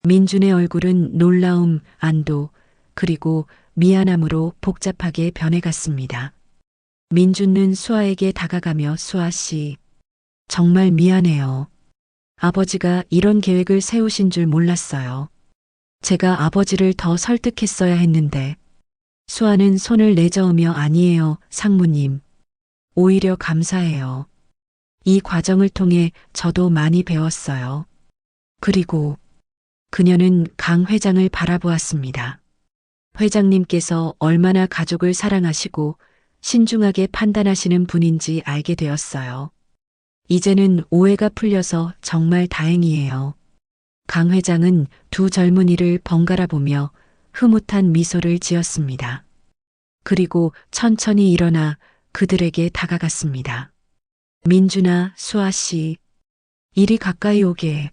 민준의 얼굴은 놀라움, 안도, 그리고 미안함으로 복잡하게 변해갔습니다. 민준은 수아에게 다가가며 수아 씨, 정말 미안해요. 아버지가 이런 계획을 세우신 줄 몰랐어요. 제가 아버지를 더 설득했어야 했는데. 수아는 손을 내저으며 아니에요, 상무님. 오히려 감사해요. 이 과정을 통해 저도 많이 배웠어요. 그리고 그녀는 강 회장을 바라보았습니다. 회장님께서 얼마나 가족을 사랑하시고 신중하게 판단하시는 분인지 알게 되었어요. 이제는 오해가 풀려서 정말 다행이에요. 강 회장은 두 젊은이를 번갈아 보며 흐뭇한 미소를 지었습니다. 그리고 천천히 일어나 그들에게 다가갔습니다. 민준아, 수아 씨, 이리 가까이 오게.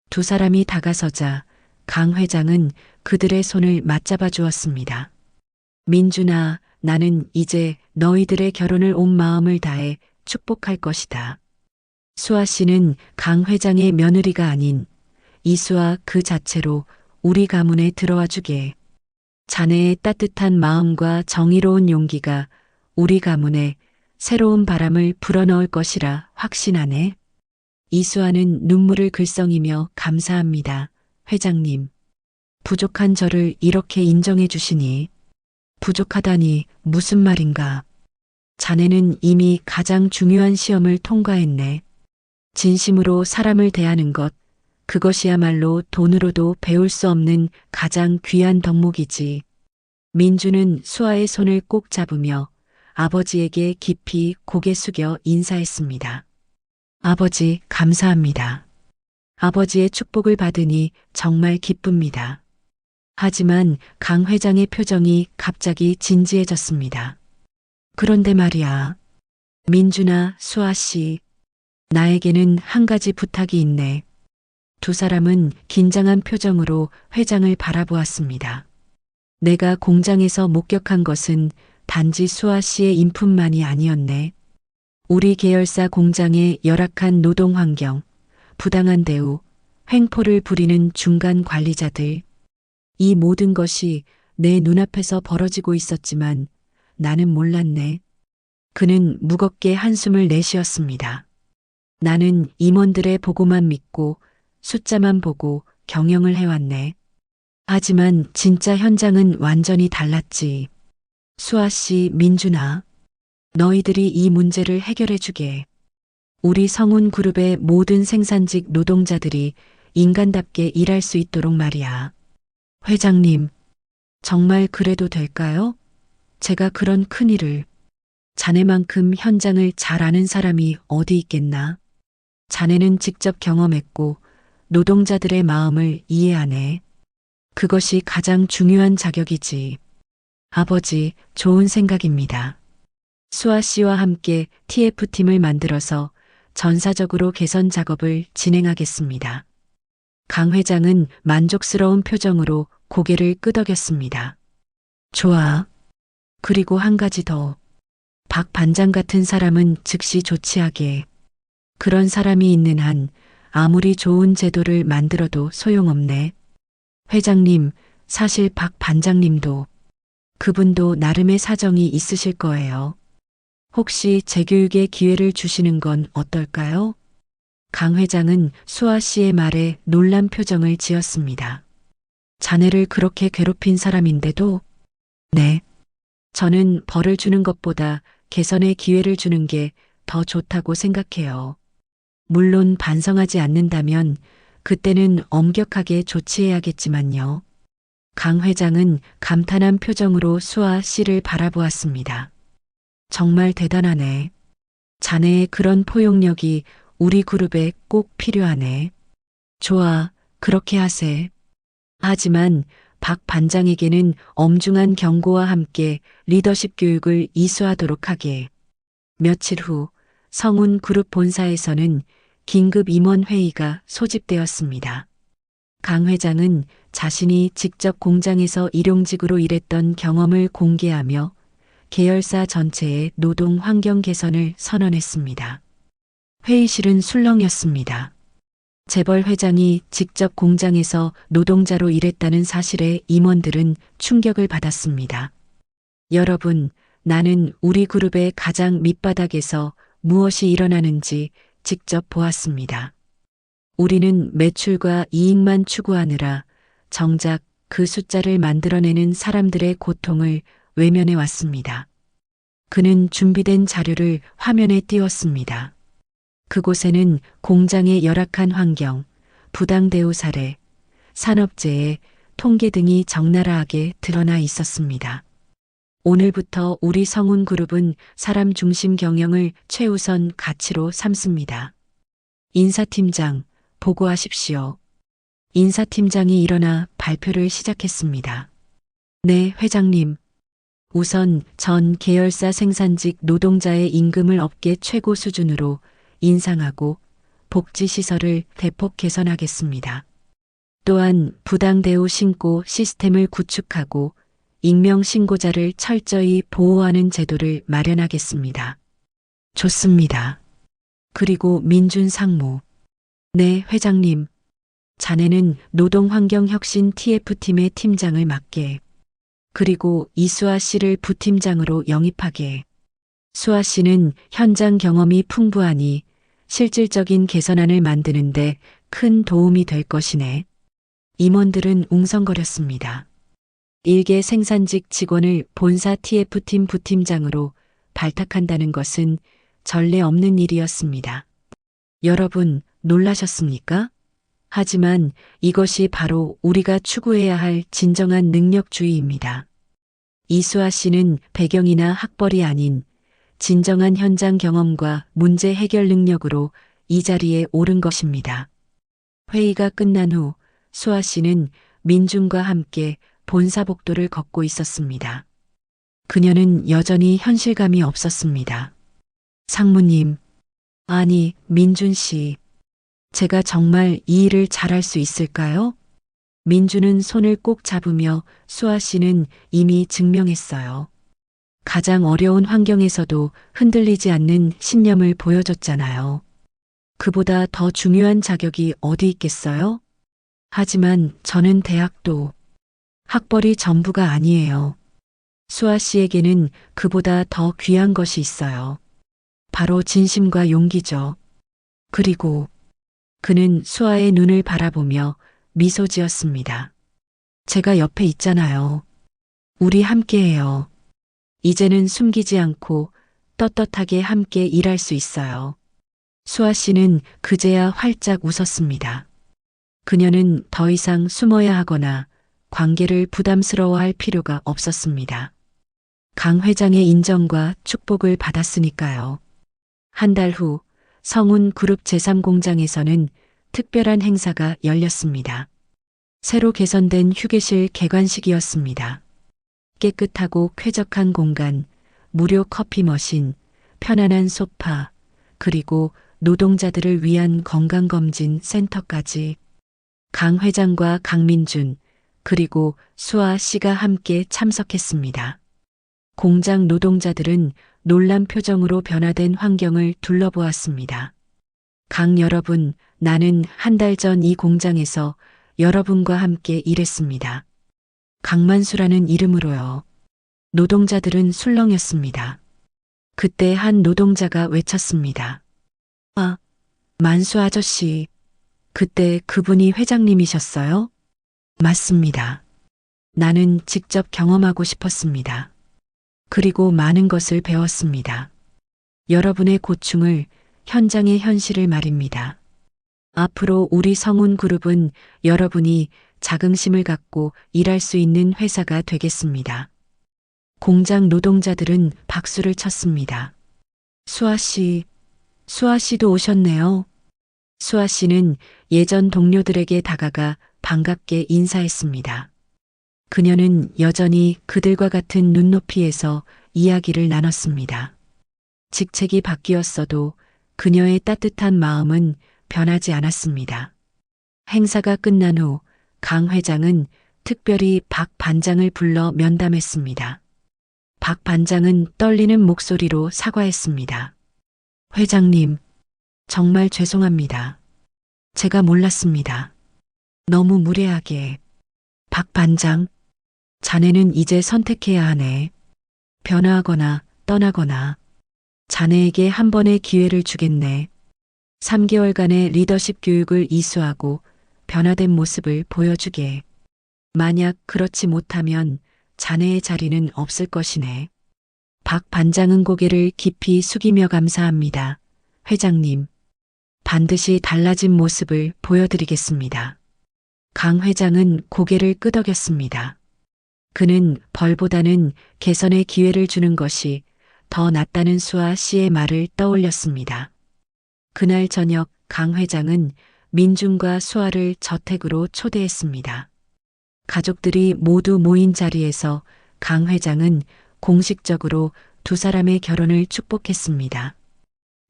두 사람이 다가서자 강 회장은 그들의 손을 맞잡아 주었습니다. 민준아, 나는 이제 너희들의 결혼을 온 마음을 다해 축복할 것이다. 수아 씨는 강 회장의 며느리가 아닌 이수아 그 자체로 우리 가문에 들어와 주게. 자네의 따뜻한 마음과 정의로운 용기가 우리 가문에 새로운 바람을 불어넣을 것이라 확신하네. 이수아는 눈물을 글썽이며 감사합니다, 회장님. 부족한 저를 이렇게 인정해 주시니. 부족하다니 무슨 말인가. 자네는 이미 가장 중요한 시험을 통과했네. 진심으로 사람을 대하는 것, 그것이야말로 돈으로도 배울 수 없는 가장 귀한 덕목이지. 민주는 수아의 손을 꼭 잡으며 아버지에게 깊이 고개 숙여 인사했습니다. 아버지, 감사합니다. 아버지의 축복을 받으니 정말 기쁩니다. 하지만 강 회장의 표정이 갑자기 진지해졌습니다. 그런데 말이야. 민준아, 수아 씨, 나에게는 한 가지 부탁이 있네. 두 사람은 긴장한 표정으로 회장을 바라보았습니다. 내가 공장에서 목격한 것은 단지 수아 씨의 인품만이 아니었네. 우리 계열사 공장의 열악한 노동 환경, 부당한 대우, 횡포를 부리는 중간 관리자들. 이 모든 것이 내 눈앞에서 벌어지고 있었지만 나는 몰랐네. 그는 무겁게 한숨을 내쉬었습니다. 나는 임원들의 보고만 믿고 숫자만 보고 경영을 해왔네. 하지만 진짜 현장은 완전히 달랐지. 수아 씨, 민준아, 너희들이 이 문제를 해결해 주게. 우리 성운 그룹의 모든 생산직 노동자들이 인간답게 일할 수 있도록 말이야. 회장님, 정말 그래도 될까요? 제가 그런 큰일을. 자네만큼 현장을 잘 아는 사람이 어디 있겠나? 자네는 직접 경험했고 노동자들의 마음을 이해하네. 그것이 가장 중요한 자격이지. 아버지, 좋은 생각입니다. 수아 씨와 함께 TF팀을 만들어서 전사적으로 개선 작업을 진행하겠습니다. 강 회장은 만족스러운 표정으로 고개를 끄덕였습니다. 좋아. 그리고 한 가지 더. 박 반장 같은 사람은 즉시 조치하게. 그런 사람이 있는 한 아무리 좋은 제도를 만들어도 소용없네. 회장님, 사실 박 반장님도 그분도 나름의 사정이 있으실 거예요. 혹시 재교육의 기회를 주시는 건 어떨까요? 강 회장은 수아 씨의 말에 놀란 표정을 지었습니다. 자네를 그렇게 괴롭힌 사람인데도? 네. 저는 벌을 주는 것보다 개선의 기회를 주는 게 더 좋다고 생각해요. 물론 반성하지 않는다면 그때는 엄격하게 조치해야겠지만요. 강 회장은 감탄한 표정으로 수아 씨를 바라보았습니다. 정말 대단하네. 자네의 그런 포용력이 우리 그룹에 꼭 필요하네. 좋아, 그렇게 하세. 하지만 박 반장에게는 엄중한 경고와 함께 리더십 교육을 이수하도록 하게. 며칠 후 성운 그룹 본사에서는 긴급 임원 회의가 소집되었습니다. 강 회장은 자신이 직접 공장에서 일용직으로 일했던 경험을 공개하며 계열사 전체의 노동 환경 개선을 선언했습니다. 회의실은 술렁였습니다. 재벌 회장이 직접 공장에서 노동자로 일했다는 사실에 임원들은 충격을 받았습니다. 여러분, 나는 우리 그룹의 가장 밑바닥에서 무엇이 일어나는지 직접 보았습니다. 우리는 매출과 이익만 추구하느라 정작 그 숫자를 만들어내는 사람들의 고통을 외면해 왔습니다. 그는 준비된 자료를 화면에 띄웠습니다. 그곳에는 공장의 열악한 환경, 부당 대우 사례, 산업재해, 통계 등이 적나라하게 드러나 있었습니다. 오늘부터 우리 성운 그룹은 사람 중심 경영을 최우선 가치로 삼습니다. 인사팀장, 보고하십시오. 인사팀장이 일어나 발표를 시작했습니다. 네, 회장님. 우선 전 계열사 생산직 노동자의 임금을 업계 최고 수준으로 인상하고 복지시설을 대폭 개선하겠습니다. 또한 부당 대우 신고 시스템을 구축하고 익명 신고자를 철저히 보호하는 제도를 마련하겠습니다. 좋습니다. 그리고 민준 상무. 네, 회장님. 자네는 노동환경혁신 TF팀의 팀장을 맡게. 그리고 이수아 씨를 부팀장으로 영입하게. 수아 씨는 현장 경험이 풍부하니 실질적인 개선안을 만드는데 큰 도움이 될 것이네. 임원들은 웅성거렸습니다. 일개 생산직 직원을 본사 TF팀 부팀장으로 발탁한다는 것은 전례 없는 일이었습니다. 여러분, 놀라셨습니까? 하지만 이것이 바로 우리가 추구해야 할 진정한 능력주의입니다. 이수아 씨는 배경이나 학벌이 아닌 진정한 현장 경험과 문제 해결 능력으로 이 자리에 오른 것입니다. 회의가 끝난 후 수아 씨는 민준과 함께 본사 복도를 걷고 있었습니다. 그녀는 여전히 현실감이 없었습니다. 상무님, 아니, 민준 씨. 제가 정말 이 일을 잘할 수 있을까요? 민준은 손을 꼭 잡으며 수아 씨는 이미 증명했어요. 가장 어려운 환경에서도 흔들리지 않는 신념을 보여줬잖아요. 그보다 더 중요한 자격이 어디 있겠어요? 하지만 저는 대학도 학벌이 전부가 아니에요. 수아 씨에게는 그보다 더 귀한 것이 있어요. 바로 진심과 용기죠. 그리고 그는 수아의 눈을 바라보며 미소 지었습니다. 제가 옆에 있잖아요. 우리 함께해요. 이제는 숨기지 않고 떳떳하게 함께 일할 수 있어요. 수아 씨는 그제야 활짝 웃었습니다. 그녀는 더 이상 숨어야 하거나 관계를 부담스러워할 필요가 없었습니다. 강 회장의 인정과 축복을 받았으니까요. 한 달 후 성운 그룹 제3공장에서는 특별한 행사가 열렸습니다. 새로 개선된 휴게실 개관식이었습니다. 깨끗하고 쾌적한 공간, 무료 커피 머신, 편안한 소파, 그리고 노동자들을 위한 건강검진 센터까지 강 회장과 강민준, 그리고 수아 씨가 함께 참석했습니다. 공장 노동자들은 놀란 표정으로 변화된 환경을 둘러보았습니다. 강 여러분, 나는 한 달 전 이 공장에서 여러분과 함께 일했습니다. 강만수라는 이름으로요. 노동자들은 술렁였습니다. 그때 한 노동자가 외쳤습니다. 아, 만수 아저씨. 그때 그분이 회장님이셨어요? 맞습니다. 나는 직접 경험하고 싶었습니다. 그리고 많은 것을 배웠습니다. 여러분의 고충을, 현장의 현실을 말입니다. 앞으로 우리 성운 그룹은 여러분이 자긍심을 갖고 일할 수 있는 회사가 되겠습니다. 공장 노동자들은 박수를 쳤습니다. 수아 씨도 오셨네요. 수아 씨는 예전 동료들에게 다가가 반갑게 인사했습니다. 그녀는 여전히 그들과 같은 눈높이에서 이야기를 나눴습니다. 직책이 바뀌었어도 그녀의 따뜻한 마음은 변하지 않았습니다. 행사가 끝난 후 강 회장은 특별히 박 반장을 불러 면담했습니다. 박 반장은 떨리는 목소리로 사과했습니다. 회장님, 정말 죄송합니다. 제가 몰랐습니다. 너무 무례하게. 박 반장, 자네는 이제 선택해야 하네. 변화하거나 떠나거나. 자네에게 한 번의 기회를 주겠네. 3개월간의 리더십 교육을 이수하고 변화된 모습을 보여주게. 만약 그렇지 못하면 자네의 자리는 없을 것이네. 박 반장은 고개를 깊이 숙이며 감사합니다. 회장님, 반드시 달라진 모습을 보여드리겠습니다. 강 회장은 고개를 끄덕였습니다. 그는 벌보다는 개선의 기회를 주는 것이 더 낫다는 수아 씨의 말을 떠올렸습니다. 그날 저녁 강 회장은 민준과 수아를 저택으로 초대했습니다. 가족들이 모두 모인 자리에서 강 회장은 공식적으로 두 사람의 결혼을 축복했습니다.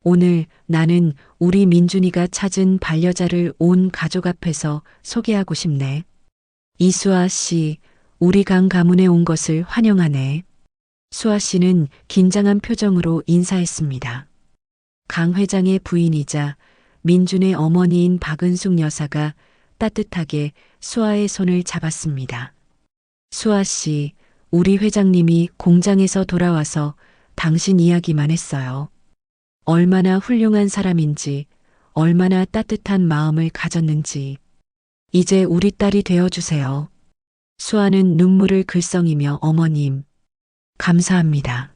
오늘 나는 우리 민준이가 찾은 반려자를 온 가족 앞에서 소개하고 싶네. 이수아 씨, 우리 강 가문에 온 것을 환영하네. 수아 씨는 긴장한 표정으로 인사했습니다. 강 회장의 부인이자 민준의 어머니인 박은숙 여사가 따뜻하게 수아의 손을 잡았습니다. 수아 씨, 우리 회장님이 공장에서 돌아와서 당신 이야기만 했어요. 얼마나 훌륭한 사람인지, 얼마나 따뜻한 마음을 가졌는지. 이제 우리 딸이 되어주세요. 수아는 눈물을 글썽이며 어머님, 감사합니다.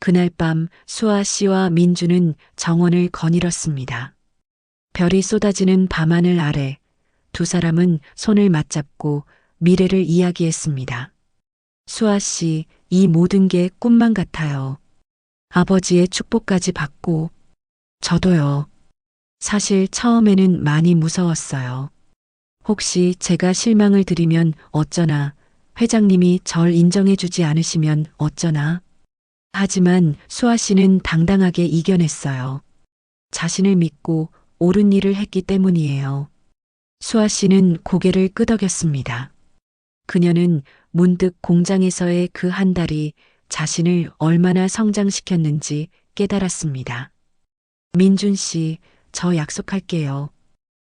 그날 밤 수아 씨와 민주는 정원을 거닐었습니다. 별이 쏟아지는 밤하늘 아래 두 사람은 손을 맞잡고 미래를 이야기했습니다. 수아 씨, 이 모든 게 꿈만 같아요. 아버지의 축복까지 받고, 저도요. 사실 처음에는 많이 무서웠어요. 혹시 제가 실망을 드리면 어쩌나, 회장님이 절 인정해주지 않으시면 어쩌나. 하지만 수아 씨는 당당하게 이겨냈어요. 자신을 믿고 옳은 일을 했기 때문이에요. 수아 씨는 고개를 끄덕였습니다. 그녀는 문득 공장에서의 그 한 달이 자신을 얼마나 성장시켰는지 깨달았습니다. 민준 씨, 저 약속할게요.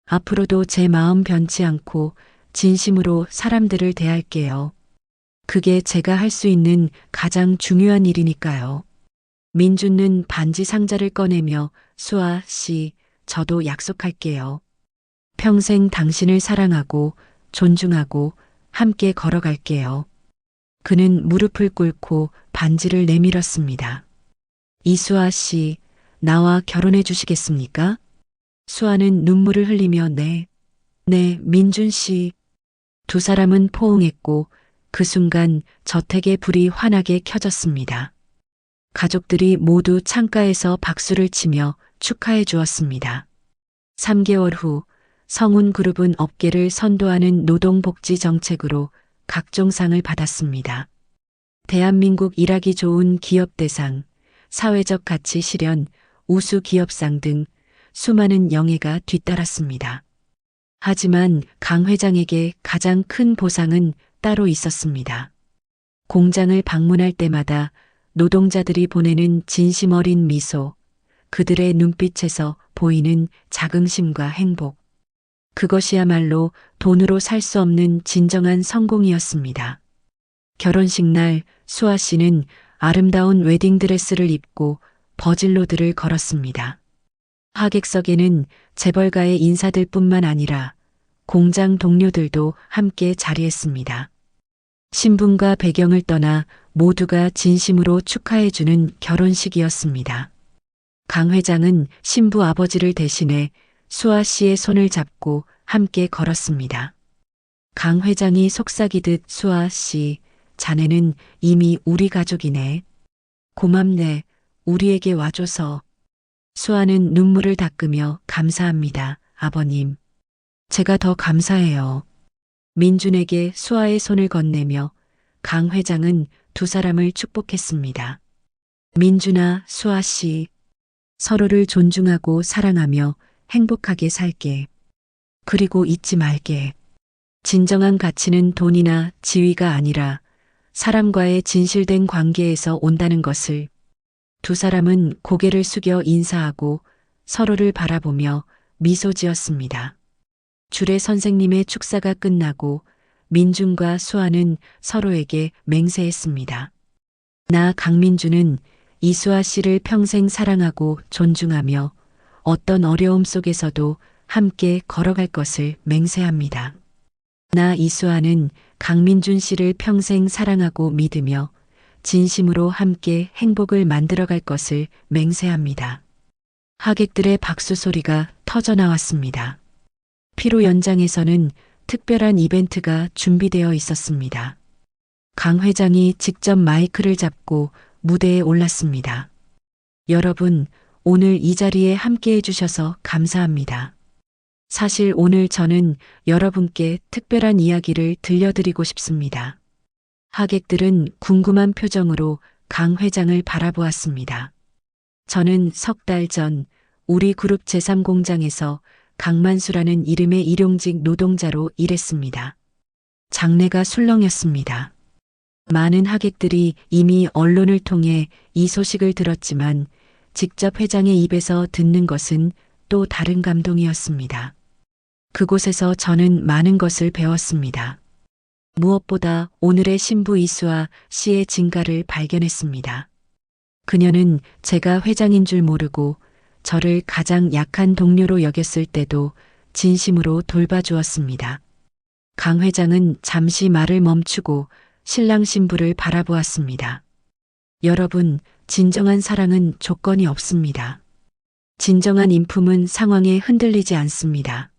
앞으로도 제 마음 변치 않고 진심으로 사람들을 대할게요. 그게 제가 할 수 있는 가장 중요한 일이니까요. 민준은 반지 상자를 꺼내며 수아 씨, 저도 약속할게요. 평생 당신을 사랑하고 존중하고 함께 걸어갈게요. 그는 무릎을 꿇고 반지를 내밀었습니다. 이수아 씨, 나와 결혼해 주시겠습니까? 수아는 눈물을 흘리며 네, 민준 씨. 두 사람은 포옹했고 그 순간 저택의 불이 환하게 켜졌습니다. 가족들이 모두 창가에서 박수를 치며 축하해 주었습니다. 3개월 후 성운그룹은 업계를 선도하는 노동복지 정책으로 각종 상을 받았습니다. 대한민국 일하기 좋은 기업대상, 사회적 가치 실현, 우수 기업상 등 수많은 영예가 뒤따랐습니다. 하지만 강 회장에게 가장 큰 보상은 따로 있었습니다. 공장을 방문할 때마다 노동자들이 보내는 진심 어린 미소, 그들의 눈빛에서 보이는 자긍심과 행복. 그것이야말로 돈으로 살 수 없는 진정한 성공이었습니다. 결혼식 날 수아 씨는 아름다운 웨딩드레스를 입고 버질로드를 걸었습니다. 하객석에는 재벌가의 인사들뿐만 아니라 공장 동료들도 함께 자리했습니다. 신분과 배경을 떠나 모두가 진심으로 축하해주는 결혼식이었습니다. 강 회장은 신부 아버지를 대신해 수아 씨의 손을 잡고 함께 걸었습니다. 강 회장이 속삭이듯 수아 씨, 자네는 이미 우리 가족이네. 고맙네, 우리에게 와줘서. 수아는 눈물을 닦으며 감사합니다, 아버님. 제가 더 감사해요. 민준에게 수아의 손을 건네며 강 회장은 두 사람을 축복했습니다. 민준아, 수아 씨, 서로를 존중하고 사랑하며 행복하게 살게. 그리고 잊지 말게. 진정한 가치는 돈이나 지위가 아니라 사람과의 진실된 관계에서 온다는 것을. 두 사람은 고개를 숙여 인사하고 서로를 바라보며 미소 지었습니다. 주례 선생님의 축사가 끝나고 민준과 수아는 서로에게 맹세했습니다. 나 강민준은 이수아 씨를 평생 사랑하고 존중하며 어떤 어려움 속에서도 함께 걸어갈 것을 맹세합니다. 나 이수아는 강민준 씨를 평생 사랑하고 믿으며 진심으로 함께 행복을 만들어갈 것을 맹세합니다. 하객들의 박수 소리가 터져 나왔습니다. 피로 연장에서는 특별한 이벤트가 준비되어 있었습니다. 강 회장이 직접 마이크를 잡고 무대에 올랐습니다. 여러분, 오늘 이 자리에 함께 해주셔서 감사합니다. 사실 오늘 저는 여러분께 특별한 이야기를 들려드리고 싶습니다. 하객들은 궁금한 표정으로 강 회장을 바라보았습니다. 저는 석 달 전 우리 그룹 제3공장에서 강만수라는 이름의 일용직 노동자로 일했습니다. 장래가 술렁였습니다. 많은 하객들이 이미 언론을 통해 이 소식을 들었지만 직접 회장의 입에서 듣는 것은 또 다른 감동이었습니다. 그곳에서 저는 많은 것을 배웠습니다. 무엇보다 오늘의 신부 이수아 씨의 진가를 발견했습니다. 그녀는 제가 회장인 줄 모르고 저를 가장 약한 동료로 여겼을 때도 진심으로 돌봐주었습니다. 강 회장은 잠시 말을 멈추고 신랑 신부를 바라보았습니다. 여러분, 진정한 사랑은 조건이 없습니다. 진정한 인품은 상황에 흔들리지 않습니다.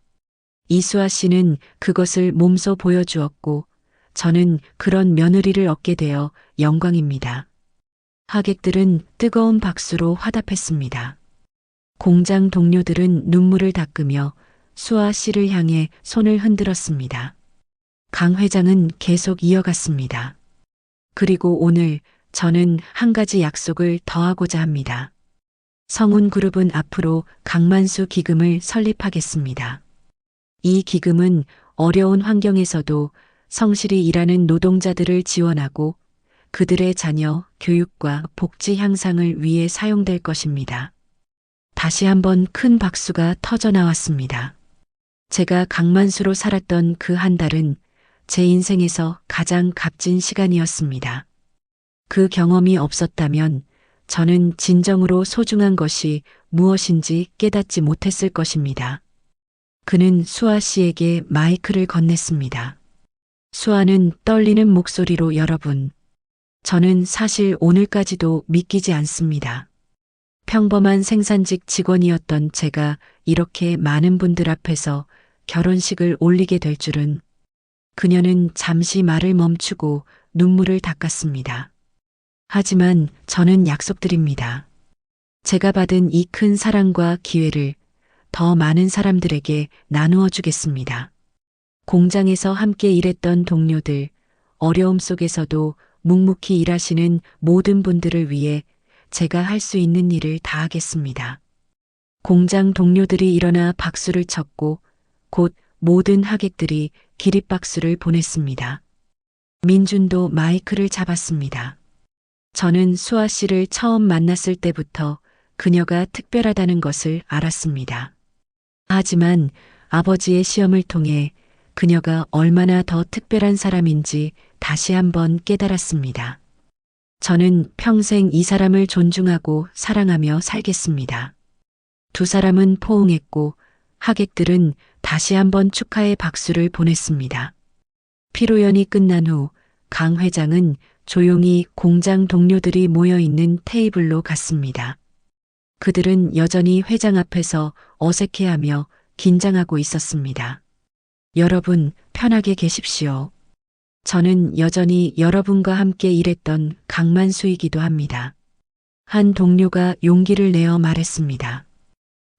이수아 씨는 그것을 몸소 보여주었고 저는 그런 며느리를 얻게 되어 영광입니다. 하객들은 뜨거운 박수로 화답했습니다. 공장 동료들은 눈물을 닦으며 수아 씨를 향해 손을 흔들었습니다. 강 회장은 계속 이어갔습니다. 그리고 오늘 저는 한 가지 약속을 더하고자 합니다. 성운그룹은 앞으로 강만수 기금을 설립하겠습니다. 이 기금은 어려운 환경에서도 성실히 일하는 노동자들을 지원하고 그들의 자녀 교육과 복지 향상을 위해 사용될 것입니다. 다시 한번 큰 박수가 터져 나왔습니다. 제가 강만수로 살았던 그 한 달은 제 인생에서 가장 값진 시간이었습니다. 그 경험이 없었다면 저는 진정으로 소중한 것이 무엇인지 깨닫지 못했을 것입니다. 그는 수아 씨에게 마이크를 건넸습니다. 수아는 떨리는 목소리로 여러분, 저는 사실 오늘까지도 믿기지 않습니다. 평범한 생산직 직원이었던 제가 이렇게 많은 분들 앞에서 결혼식을 올리게 될 줄은. 그녀는 잠시 말을 멈추고 눈물을 닦았습니다. 하지만 저는 약속드립니다. 제가 받은 이 큰 사랑과 기회를 더 많은 사람들에게 나누어 주겠습니다. 공장에서 함께 일했던 동료들, 어려움 속에서도 묵묵히 일하시는 모든 분들을 위해 제가 할 수 있는 일을 다하겠습니다. 공장 동료들이 일어나 박수를 쳤고 곧 모든 하객들이 기립박수를 보냈습니다. 민준도 마이크를 잡았습니다. 저는 수아 씨를 처음 만났을 때부터 그녀가 특별하다는 것을 알았습니다. 하지만 아버지의 시험을 통해 그녀가 얼마나 더 특별한 사람인지 다시 한번 깨달았습니다. 저는 평생 이 사람을 존중하고 사랑하며 살겠습니다. 두 사람은 포옹했고 하객들은 다시 한번 축하의 박수를 보냈습니다. 피로연이 끝난 후 강 회장은 조용히 공장 동료들이 모여 있는 테이블로 갔습니다. 그들은 여전히 회장 앞에서 어색해하며 긴장하고 있었습니다. 여러분, 편하게 계십시오. 저는 여전히 여러분과 함께 일했던 강만수이기도 합니다. 한 동료가 용기를 내어 말했습니다.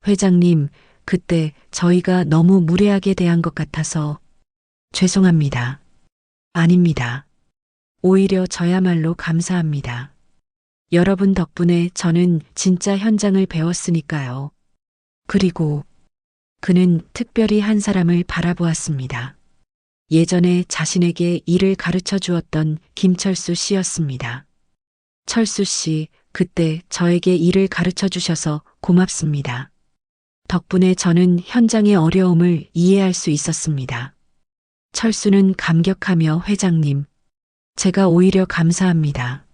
회장님, 그때 저희가 너무 무례하게 대한 것 같아서 죄송합니다. 아닙니다. 오히려 저야말로 감사합니다. 여러분 덕분에 저는 진짜 현장을 배웠으니까요. 그리고 그는 특별히 한 사람을 바라보았습니다. 예전에 자신에게 일을 가르쳐 주었던 김철수 씨였습니다. 철수 씨, 그때 저에게 일을 가르쳐 주셔서 고맙습니다. 덕분에 저는 현장의 어려움을 이해할 수 있었습니다. 철수는 감격하며 회장님, 제가 오히려 감사합니다.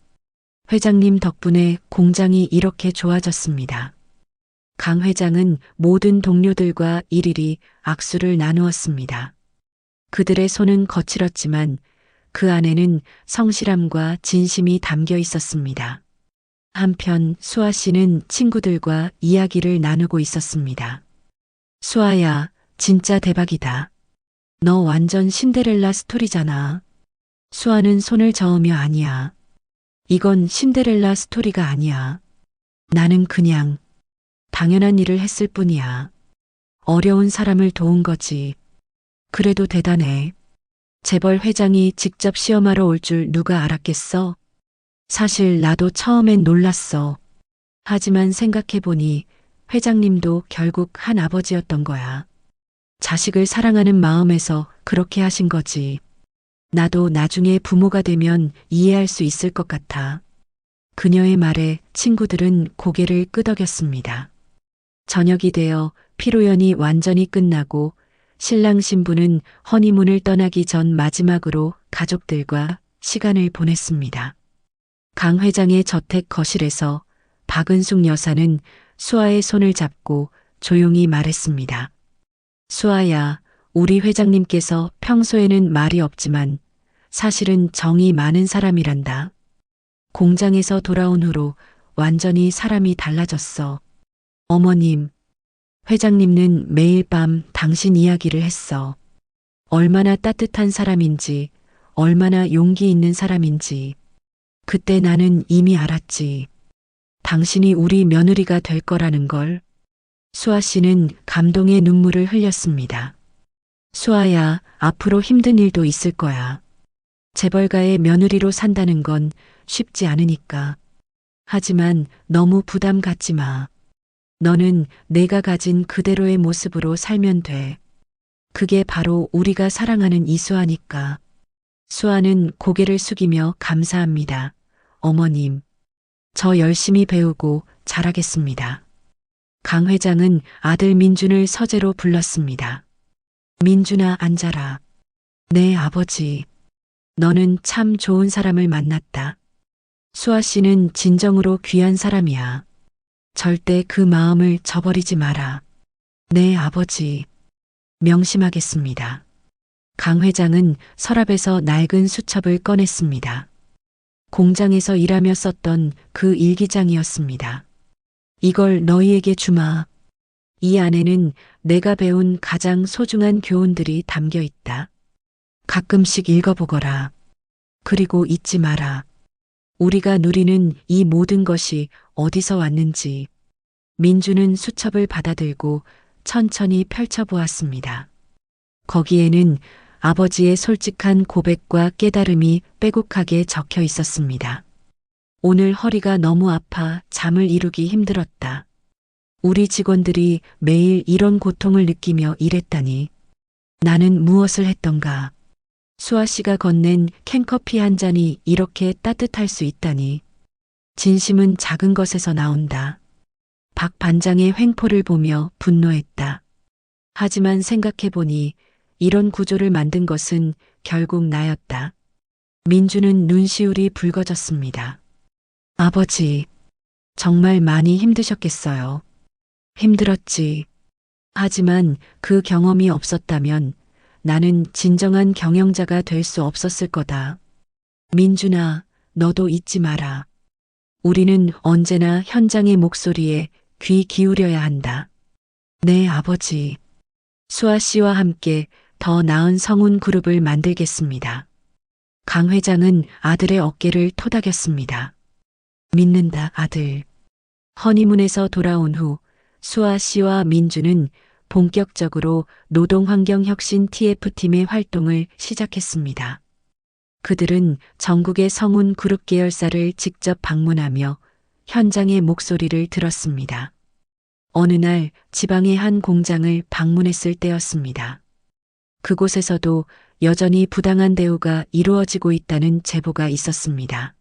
회장님 덕분에 공장이 이렇게 좋아졌습니다. 강 회장은 모든 동료들과 일일이 악수를 나누었습니다. 그들의 손은 거칠었지만 그 안에는 성실함과 진심이 담겨 있었습니다. 한편 수아 씨는 친구들과 이야기를 나누고 있었습니다. 수아야, 진짜 대박이다. 너 완전 신데렐라 스토리잖아. 수아는 손을 저으며 아니야. 이건 신데렐라 스토리가 아니야. 나는 그냥 당연한 일을 했을 뿐이야. 어려운 사람을 도운 거지. 그래도 대단해. 재벌 회장이 직접 시험하러 올 줄 누가 알았겠어? 사실 나도 처음엔 놀랐어. 하지만 생각해보니 회장님도 결국 한 아버지였던 거야. 자식을 사랑하는 마음에서 그렇게 하신 거지. 나도 나중에 부모가 되면 이해할 수 있을 것 같아. 그녀의 말에 친구들은 고개를 끄덕였습니다. 저녁이 되어 피로연이 완전히 끝나고 신랑 신부는 허니문을 떠나기 전 마지막으로 가족들과 시간을 보냈습니다. 강 회장의 저택 거실에서 박은숙 여사는 수아의 손을 잡고 조용히 말했습니다. 수아야, 우리 회장님께서 평소에는 말이 없지만 사실은 정이 많은 사람이란다. 공장에서 돌아온 후로 완전히 사람이 달라졌어. 어머님, 회장님은 매일 밤 당신 이야기를 했어. 얼마나 따뜻한 사람인지, 얼마나 용기 있는 사람인지. 그때 나는 이미 알았지. 당신이 우리 며느리가 될 거라는 걸. 수아 씨는 감동의 눈물을 흘렸습니다. 수아야, 앞으로 힘든 일도 있을 거야. 재벌가의 며느리로 산다는 건 쉽지 않으니까. 하지만 너무 부담 갖지 마. 너는 내가 가진 그대로의 모습으로 살면 돼. 그게 바로 우리가 사랑하는 이수아니까. 수아는 고개를 숙이며 감사합니다. 어머님, 저 열심히 배우고 잘하겠습니다. 강 회장은 아들 민준을 서재로 불렀습니다. 민준아, 앉아라. 네, 아버지. 너는 참 좋은 사람을 만났다. 수아 씨는 진정으로 귀한 사람이야. 절대 그 마음을 저버리지 마라. 네, 아버지. 명심하겠습니다. 강 회장은 서랍에서 낡은 수첩을 꺼냈습니다. 공장에서 일하며 썼던 그 일기장이었습니다. 이걸 너희에게 주마. 이 안에는 내가 배운 가장 소중한 교훈들이 담겨 있다. 가끔씩 읽어보거라. 그리고 잊지 마라. 우리가 누리는 이 모든 것이 어디서 왔는지. 민주는 수첩을 받아들고 천천히 펼쳐보았습니다. 거기에는 아버지의 솔직한 고백과 깨달음이 빼곡하게 적혀 있었습니다. 오늘 허리가 너무 아파 잠을 이루기 힘들었다. 우리 직원들이 매일 이런 고통을 느끼며 일했다니. 나는 무엇을 했던가. 수아 씨가 건넨 캔커피 한 잔이 이렇게 따뜻할 수 있다니. 진심은 작은 것에서 나온다. 박 반장의 횡포를 보며 분노했다. 하지만 생각해보니 이런 구조를 만든 것은 결국 나였다. 민주는 눈시울이 붉어졌습니다. 아버지, 정말 많이 힘드셨겠어요. 힘들었지. 하지만 그 경험이 없었다면 나는 진정한 경영자가 될 수 없었을 거다. 민준아, 너도 잊지 마라. 우리는 언제나 현장의 목소리에 귀 기울여야 한다. 네, 아버지. 수아 씨와 함께 더 나은 성운 그룹을 만들겠습니다. 강 회장은 아들의 어깨를 토닥였습니다. 믿는다, 아들. 허니문에서 돌아온 후 수아 씨와 민주는 본격적으로 노동환경혁신 TF팀의 활동을 시작했습니다. 그들은 전국의 성운 그룹 계열사를 직접 방문하며 현장의 목소리를 들었습니다. 어느 날 지방의 한 공장을 방문했을 때였습니다. 그곳에서도 여전히 부당한 대우가 이루어지고 있다는 제보가 있었습니다.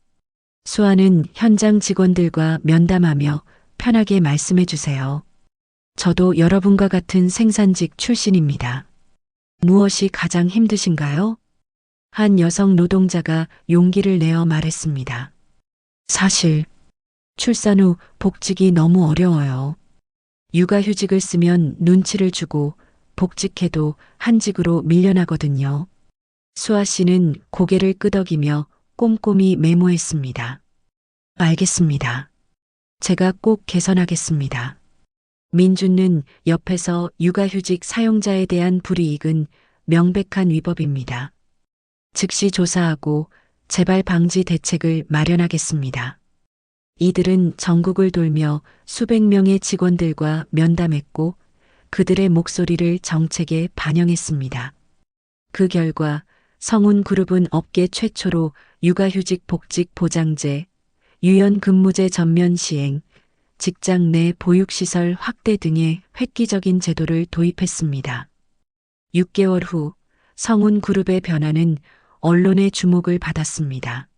수아는 현장 직원들과 면담하며 편하게 말씀해 주세요. 저도 여러분과 같은 생산직 출신입니다. 무엇이 가장 힘드신가요? 한 여성 노동자가 용기를 내어 말했습니다. 사실, 출산 후 복직이 너무 어려워요. 육아휴직을 쓰면 눈치를 주고 복직해도 한직으로 밀려나거든요. 수아 씨는 고개를 끄덕이며 꼼꼼히 메모했습니다. 알겠습니다. 제가 꼭 개선하겠습니다. 민주는 옆에서 육아휴직 사용자에 대한 불이익은 명백한 위법입니다. 즉시 조사하고 재발 방지 대책을 마련하겠습니다. 이들은 전국을 돌며 수백 명의 직원들과 면담했고 그들의 목소리를 정책에 반영했습니다. 그 결과 성운그룹은 업계 최초로 육아휴직 복직 보장제, 유연근무제 전면 시행, 직장 내 보육시설 확대 등의 획기적인 제도를 도입했습니다. 6개월 후 성운그룹의 변화는 언론의 주목을 받았습니다.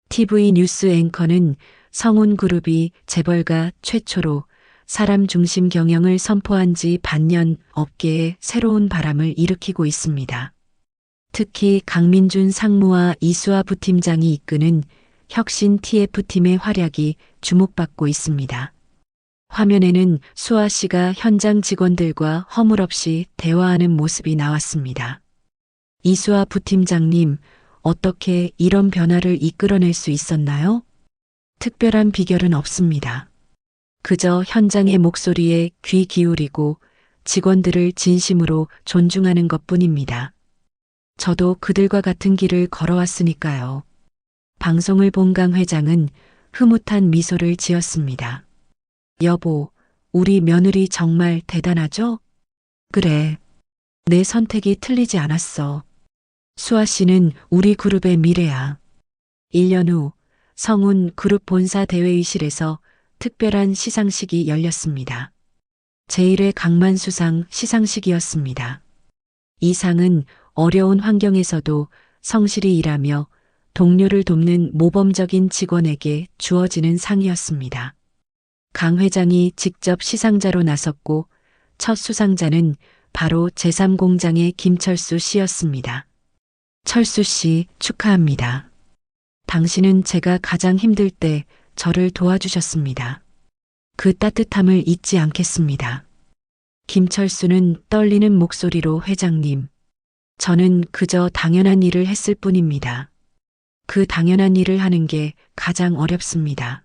TV 뉴스 앵커는 성운그룹이 재벌가 최초로 사람 중심 경영을 선포한 지 반년 업계에 새로운 바람을 일으키고 있습니다. 특히 강민준 상무와 이수아 부팀장이 이끄는 혁신 TF팀의 활약이 주목받고 있습니다. 화면에는 수아 씨가 현장 직원들과 허물없이 대화하는 모습이 나왔습니다. 이수아 부팀장님, 어떻게 이런 변화를 이끌어낼 수 있었나요? 특별한 비결은 없습니다. 그저 현장의 목소리에 귀 기울이고 직원들을 진심으로 존중하는 것뿐입니다. 저도 그들과 같은 길을 걸어왔으니까요. 방송을 본 강 회장은 흐뭇한 미소를 지었습니다. 여보, 우리 며느리 정말 대단하죠? 그래. 내 선택이 틀리지 않았어. 수아 씨는 우리 그룹의 미래야. 1년 후 성운 그룹 본사 대회의실에서 특별한 시상식이 열렸습니다. 제1회 강만수상 시상식이었습니다. 이 상은 어려운 환경에서도 성실히 일하며 동료를 돕는 모범적인 직원에게 주어지는 상이었습니다. 강 회장이 직접 시상자로 나섰고 첫 수상자는 바로 제3공장의 김철수 씨였습니다. 철수 씨, 축하합니다. 당신은 제가 가장 힘들 때 저를 도와주셨습니다. 그 따뜻함을 잊지 않겠습니다. 김철수는 떨리는 목소리로 회장님, 저는 그저 당연한 일을 했을 뿐입니다. 그 당연한 일을 하는 게 가장 어렵습니다.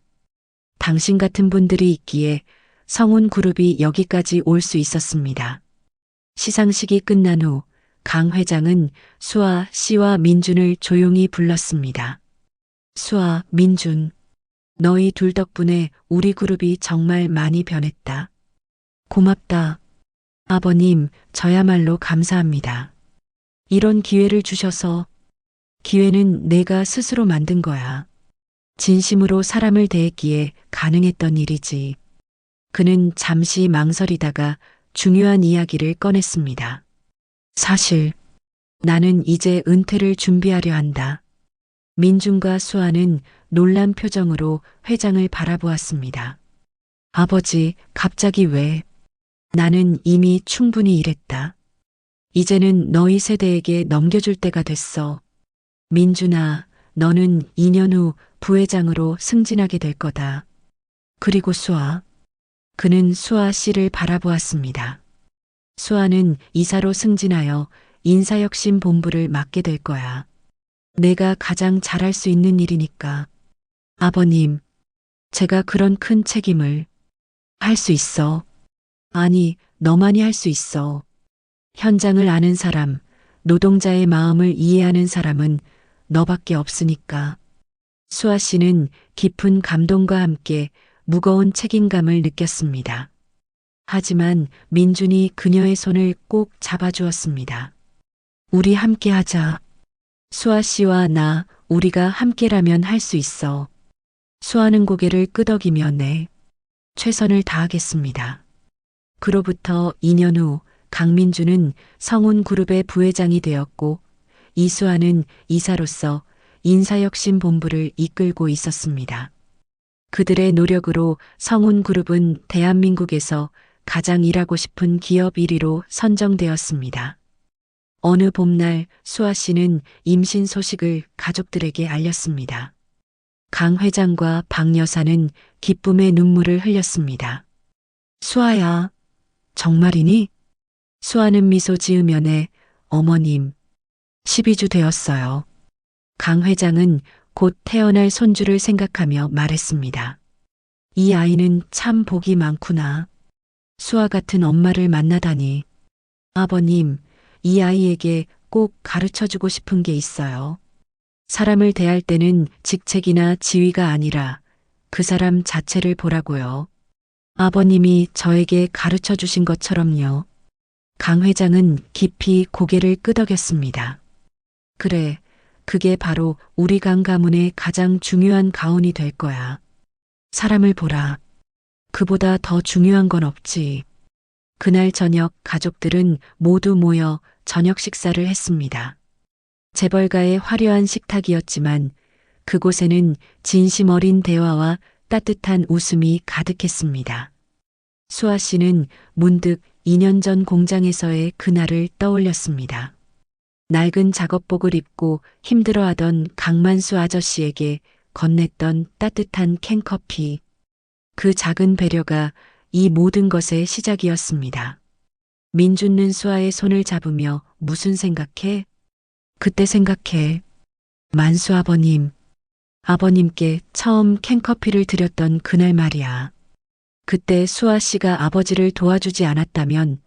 당신 같은 분들이 있기에 성운그룹이 여기까지 올 수 있었습니다. 시상식이 끝난 후 강 회장은 수아 씨와 민준을 조용히 불렀습니다. 수아, 민준, 너희 둘 덕분에 우리 그룹이 정말 많이 변했다. 고맙다. 아버님, 저야말로 감사합니다. 이런 기회를 주셔서 기회는 내가 스스로 만든 거야. 진심으로 사람을 대했기에 가능했던 일이지. 그는 잠시 망설이다가 중요한 이야기를 꺼냈습니다. 사실 나는 이제 은퇴를 준비하려 한다. 민준과 수아는 놀란 표정으로 회장을 바라보았습니다. 아버지, 갑자기 왜? 나는 이미 충분히 일했다. 이제는 너희 세대에게 넘겨줄 때가 됐어. 민준아, 너는 2년 후 부회장으로 승진하게 될 거다. 그리고 수아. 그는 수아 씨를 바라보았습니다. 수아는 이사로 승진하여 인사혁신 본부를 맡게 될 거야. 내가 가장 잘할 수 있는 일이니까. 아버님, 제가 그런 큰 책임을 할 수 있어. 아니, 너만이 할 수 있어. 현장을 아는 사람, 노동자의 마음을 이해하는 사람은 너밖에 없으니까. 수아 씨는 깊은 감동과 함께 무거운 책임감을 느꼈습니다. 하지만 민준이 그녀의 손을 꼭 잡아주었습니다. 우리 함께 하자. 수아 씨와 나, 우리가 함께라면 할 수 있어. 수아는 고개를 끄덕이며 네, 최선을 다하겠습니다. 그로부터 2년 후 강민주는 성운그룹의 부회장이 되었고 이수아는 이사로서 인사혁신본부를 이끌고 있었습니다. 그들의 노력으로 성운그룹은 대한민국에서 가장 일하고 싶은 기업 1위로 선정되었습니다. 어느 봄날 수아 씨는 임신 소식을 가족들에게 알렸습니다. 강 회장과 박 여사는 기쁨의 눈물을 흘렸습니다. 수아야, 정말이니? 수아는 미소 지으며 네, 어머님, 12주 되었어요. 강 회장은 곧 태어날 손주를 생각하며 말했습니다. 이 아이는 참 복이 많구나. 수아 같은 엄마를 만나다니. 아버님, 이 아이에게 꼭 가르쳐주고 싶은 게 있어요. 사람을 대할 때는 직책이나 지위가 아니라 그 사람 자체를 보라고요. 아버님이 저에게 가르쳐 주신 것처럼요. 강 회장은 깊이 고개를 끄덕였습니다. 그래, 그게 바로 우리 강 가문의 가장 중요한 가훈이 될 거야. 사람을 보라. 그보다 더 중요한 건 없지. 그날 저녁 가족들은 모두 모여 저녁 식사를 했습니다. 재벌가의 화려한 식탁이었지만 그곳에는 진심 어린 대화와 따뜻한 웃음이 가득했습니다. 수아 씨는 문득 2년 전 공장에서의 그날을 떠올렸습니다. 낡은 작업복을 입고 힘들어하던 강만수 아저씨에게 건넸던 따뜻한 캔커피. 그 작은 배려가 이 모든 것의 시작이었습니다. 민준는 수아의 손을 잡으며 무슨 생각해? 그때 생각해. 만수 아버님. 아버님께 처음 캔커피를 드렸던 그날 말이야. 그때 수아 씨가 아버지를 도와주지 않았다면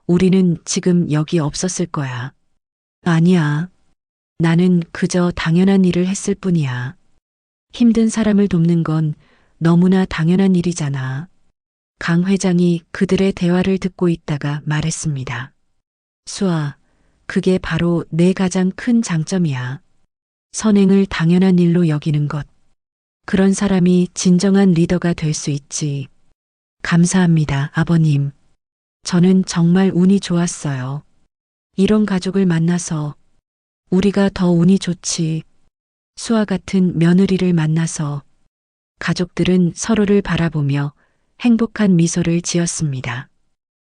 우리는 지금 여기 없었을 거야. 아니야. 나는 그저 당연한 일을 했을 뿐이야. 힘든 사람을 돕는 건 너무나 당연한 일이잖아. 강 회장이 그들의 대화를 듣고 있다가 말했습니다. 수아, 그게 바로 내 가장 큰 장점이야. 선행을 당연한 일로 여기는 것. 그런 사람이 진정한 리더가 될 수 있지. 감사합니다, 아버님. 저는 정말 운이 좋았어요. 이런 가족을 만나서 우리가 더 운이 좋지. 수아 같은 며느리를 만나서 가족들은 서로를 바라보며 행복한 미소를 지었습니다.